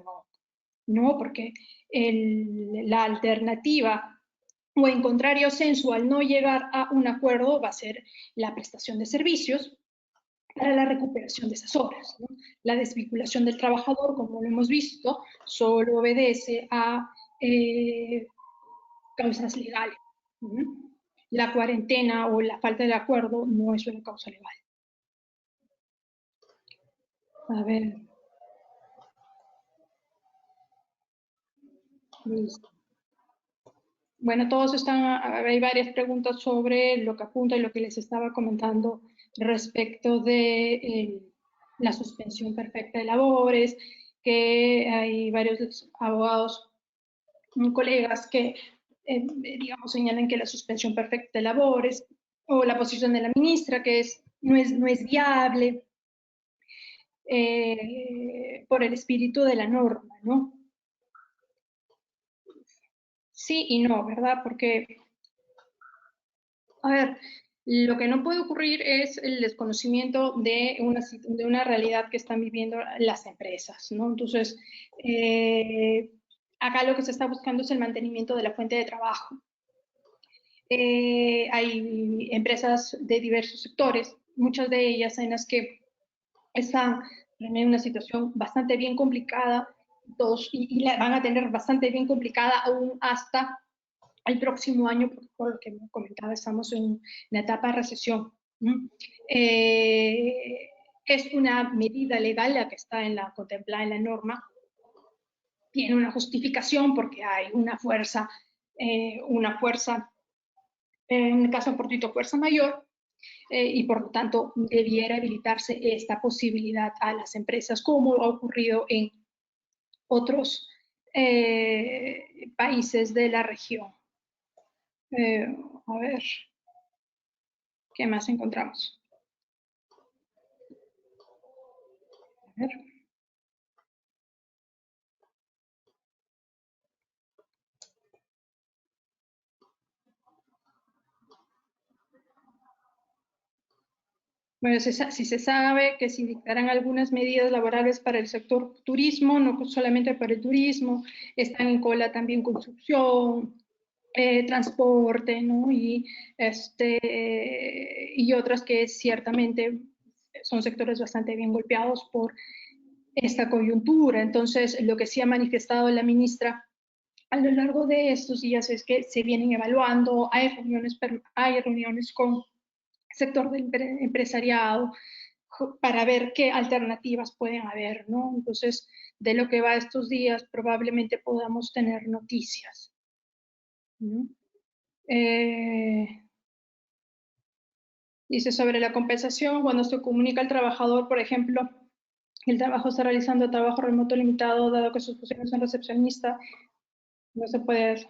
No, porque la alternativa o en contrario sensu al no llegar a un acuerdo va a ser la prestación de servicios para la recuperación de esas horas, ¿no? La desvinculación del trabajador, como lo hemos visto, solo obedece a causas legales. La cuarentena o la falta de acuerdo no es una causa legal. A ver. Listo. Bueno, hay varias preguntas sobre lo que apunta y lo que les estaba comentando respecto de la suspensión perfecta de labores, que hay varios abogados, colegas que, digamos, señalan que la suspensión perfecta de labores o la posición de la ministra, que no es viable por el espíritu de la norma, ¿no? Sí y no, ¿verdad? Porque, a ver, lo que no puede ocurrir es el desconocimiento de una realidad que están viviendo las empresas, ¿no? Entonces, acá lo que se está buscando es el mantenimiento de la fuente de trabajo. Hay empresas de diversos sectores, muchas de ellas en las que están en una situación bastante bien complicada y la van a tener bastante bien complicada aún hasta el próximo año, porque por lo que me comentaba, estamos en una etapa de recesión. Es una medida legal la que está contemplada en la norma. Tiene una justificación porque hay una fuerza, en el caso fortuito, fuerza mayor, y por lo tanto debiera habilitarse esta posibilidad a las empresas, como ha ocurrido en otros países de la región. A ver, ¿qué más encontramos? A ver. Bueno, si se sabe que se dictarán algunas medidas laborales para el sector turismo, no solamente para el turismo, están en cola también construcción, transporte, ¿no? Y otras que ciertamente son sectores bastante bien golpeados por esta coyuntura. Entonces, lo que sí ha manifestado la ministra a lo largo de estos días es que se vienen evaluando, hay reuniones con sector del empresariado para ver qué alternativas pueden haber, ¿no? Entonces, de lo que va estos días, probablemente podamos tener noticias, ¿no? Dice sobre la compensación, cuando se comunica al trabajador, por ejemplo, el trabajo está realizando trabajo remoto limitado, dado que sus funciones son recepcionista, no se puede.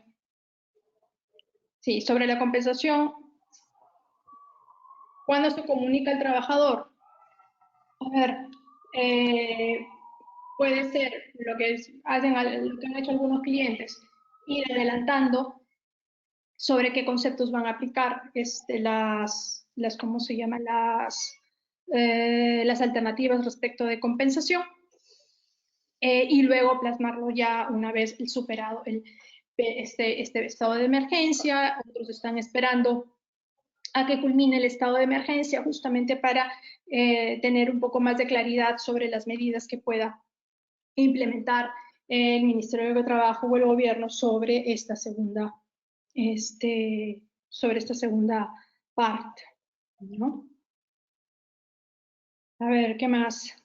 Sí, sobre la compensación, cuando se comunica al trabajador. A ver, puede ser lo que han hecho algunos clientes, ir adelantando sobre qué conceptos van a aplicar ¿cómo se llama? Las alternativas respecto de compensación, y luego plasmarlo ya una vez superado este estado de emergencia. Otros están esperando a que culmine el estado de emergencia justamente para tener un poco más de claridad sobre las medidas que pueda implementar el Ministerio de Trabajo o el gobierno sobre esta segunda parte, ¿no? A ver, ¿qué más?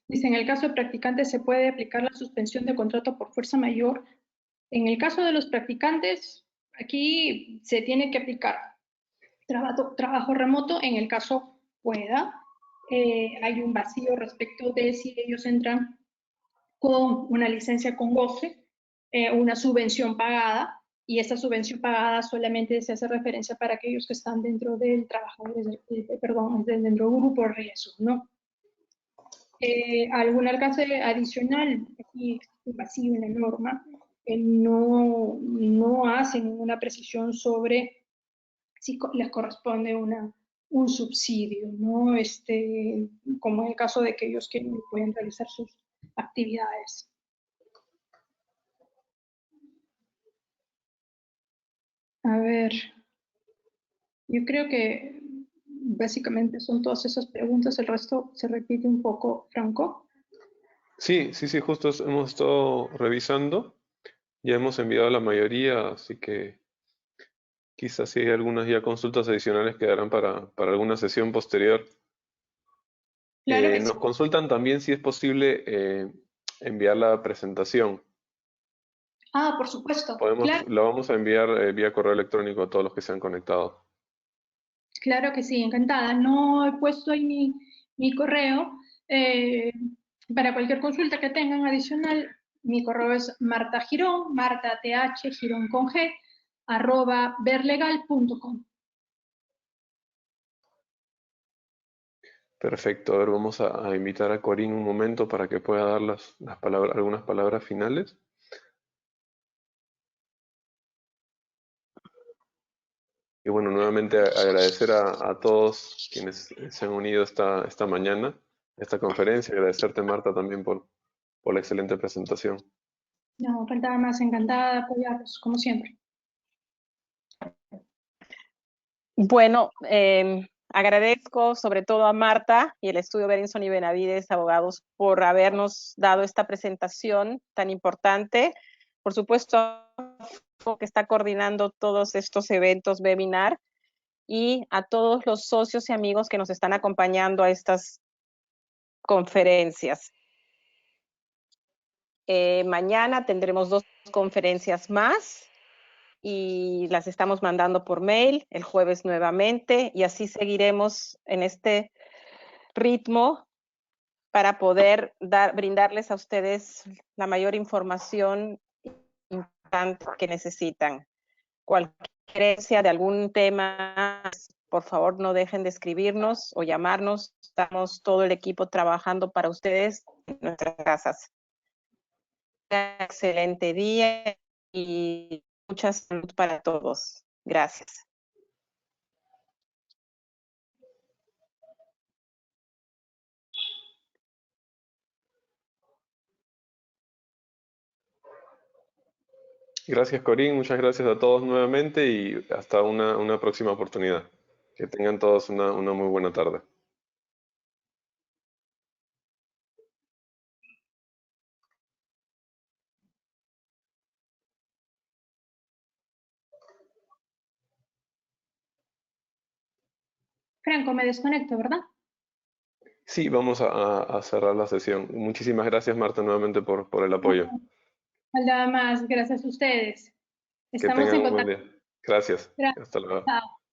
Dice, en el caso de practicantes se puede aplicar la suspensión de contrato por fuerza mayor. En el caso de los practicantes, aquí se tiene que aplicar trabajo remoto en el caso pueda. Hay un vacío respecto de si ellos entran con una licencia con goce, una subvención pagada, y esta subvención pagada solamente se hace referencia para aquellos que están dentro del trabajadores, dentro del grupo de riesgo, ¿no? Algún alcance adicional, aquí existe un vacío en la norma, no hace ninguna precisión sobre si les corresponde un subsidio, ¿no? Como en el caso de aquellos que no pueden realizar sus actividades. A ver, yo creo que básicamente son todas esas preguntas, el resto se repite un poco, Franco. Sí, justo hemos estado revisando, ya hemos enviado la mayoría, así que quizás si hay algunas ya consultas adicionales quedarán para alguna sesión posterior. Claro que sí. Nos consultan también si es posible enviar la presentación. Ah, por supuesto. Claro, La vamos a enviar vía correo electrónico a todos los que se han conectado. claro que sí, encantada. No he puesto ahí mi correo. Para cualquier consulta que tengan adicional, mi correo es martagirón, girón con G, @verlegal.com. Perfecto, a ver, vamos a invitar a Corín un momento para que pueda dar las palabras, algunas palabras finales. Y bueno, nuevamente agradecer a todos quienes se han unido esta mañana a esta conferencia. Agradecerte, Marta, también por la excelente presentación. No, faltaba más, encantada de apoyarlos, como siempre. Bueno, agradezco sobre todo a Marta y el estudio Berenson y Benavides, abogados, por habernos dado esta presentación tan importante. Por supuesto, que está coordinando todos estos eventos, webinar, y a todos los socios y amigos que nos están acompañando a estas conferencias. Mañana tendremos 2 conferencias más y las estamos mandando por mail, el jueves nuevamente, y así seguiremos en este ritmo para poder brindarles a ustedes la mayor información importante que necesitan. Cualquier creencia de algún tema, por favor no dejen de escribirnos o llamarnos. Estamos todo el equipo trabajando para ustedes en nuestras casas. Excelente día y mucha salud para todos. Gracias. Gracias, Corín. Muchas gracias a todos nuevamente y hasta una próxima oportunidad. Que tengan todos una muy buena tarde. Franco, me desconecto, ¿verdad? Sí, vamos a cerrar la sesión. Muchísimas gracias, Marta, nuevamente por el apoyo. Nada más, gracias a ustedes. Que Estamos tengan en un buen contacto. día. Gracias. Gracias. Hasta luego. Chao.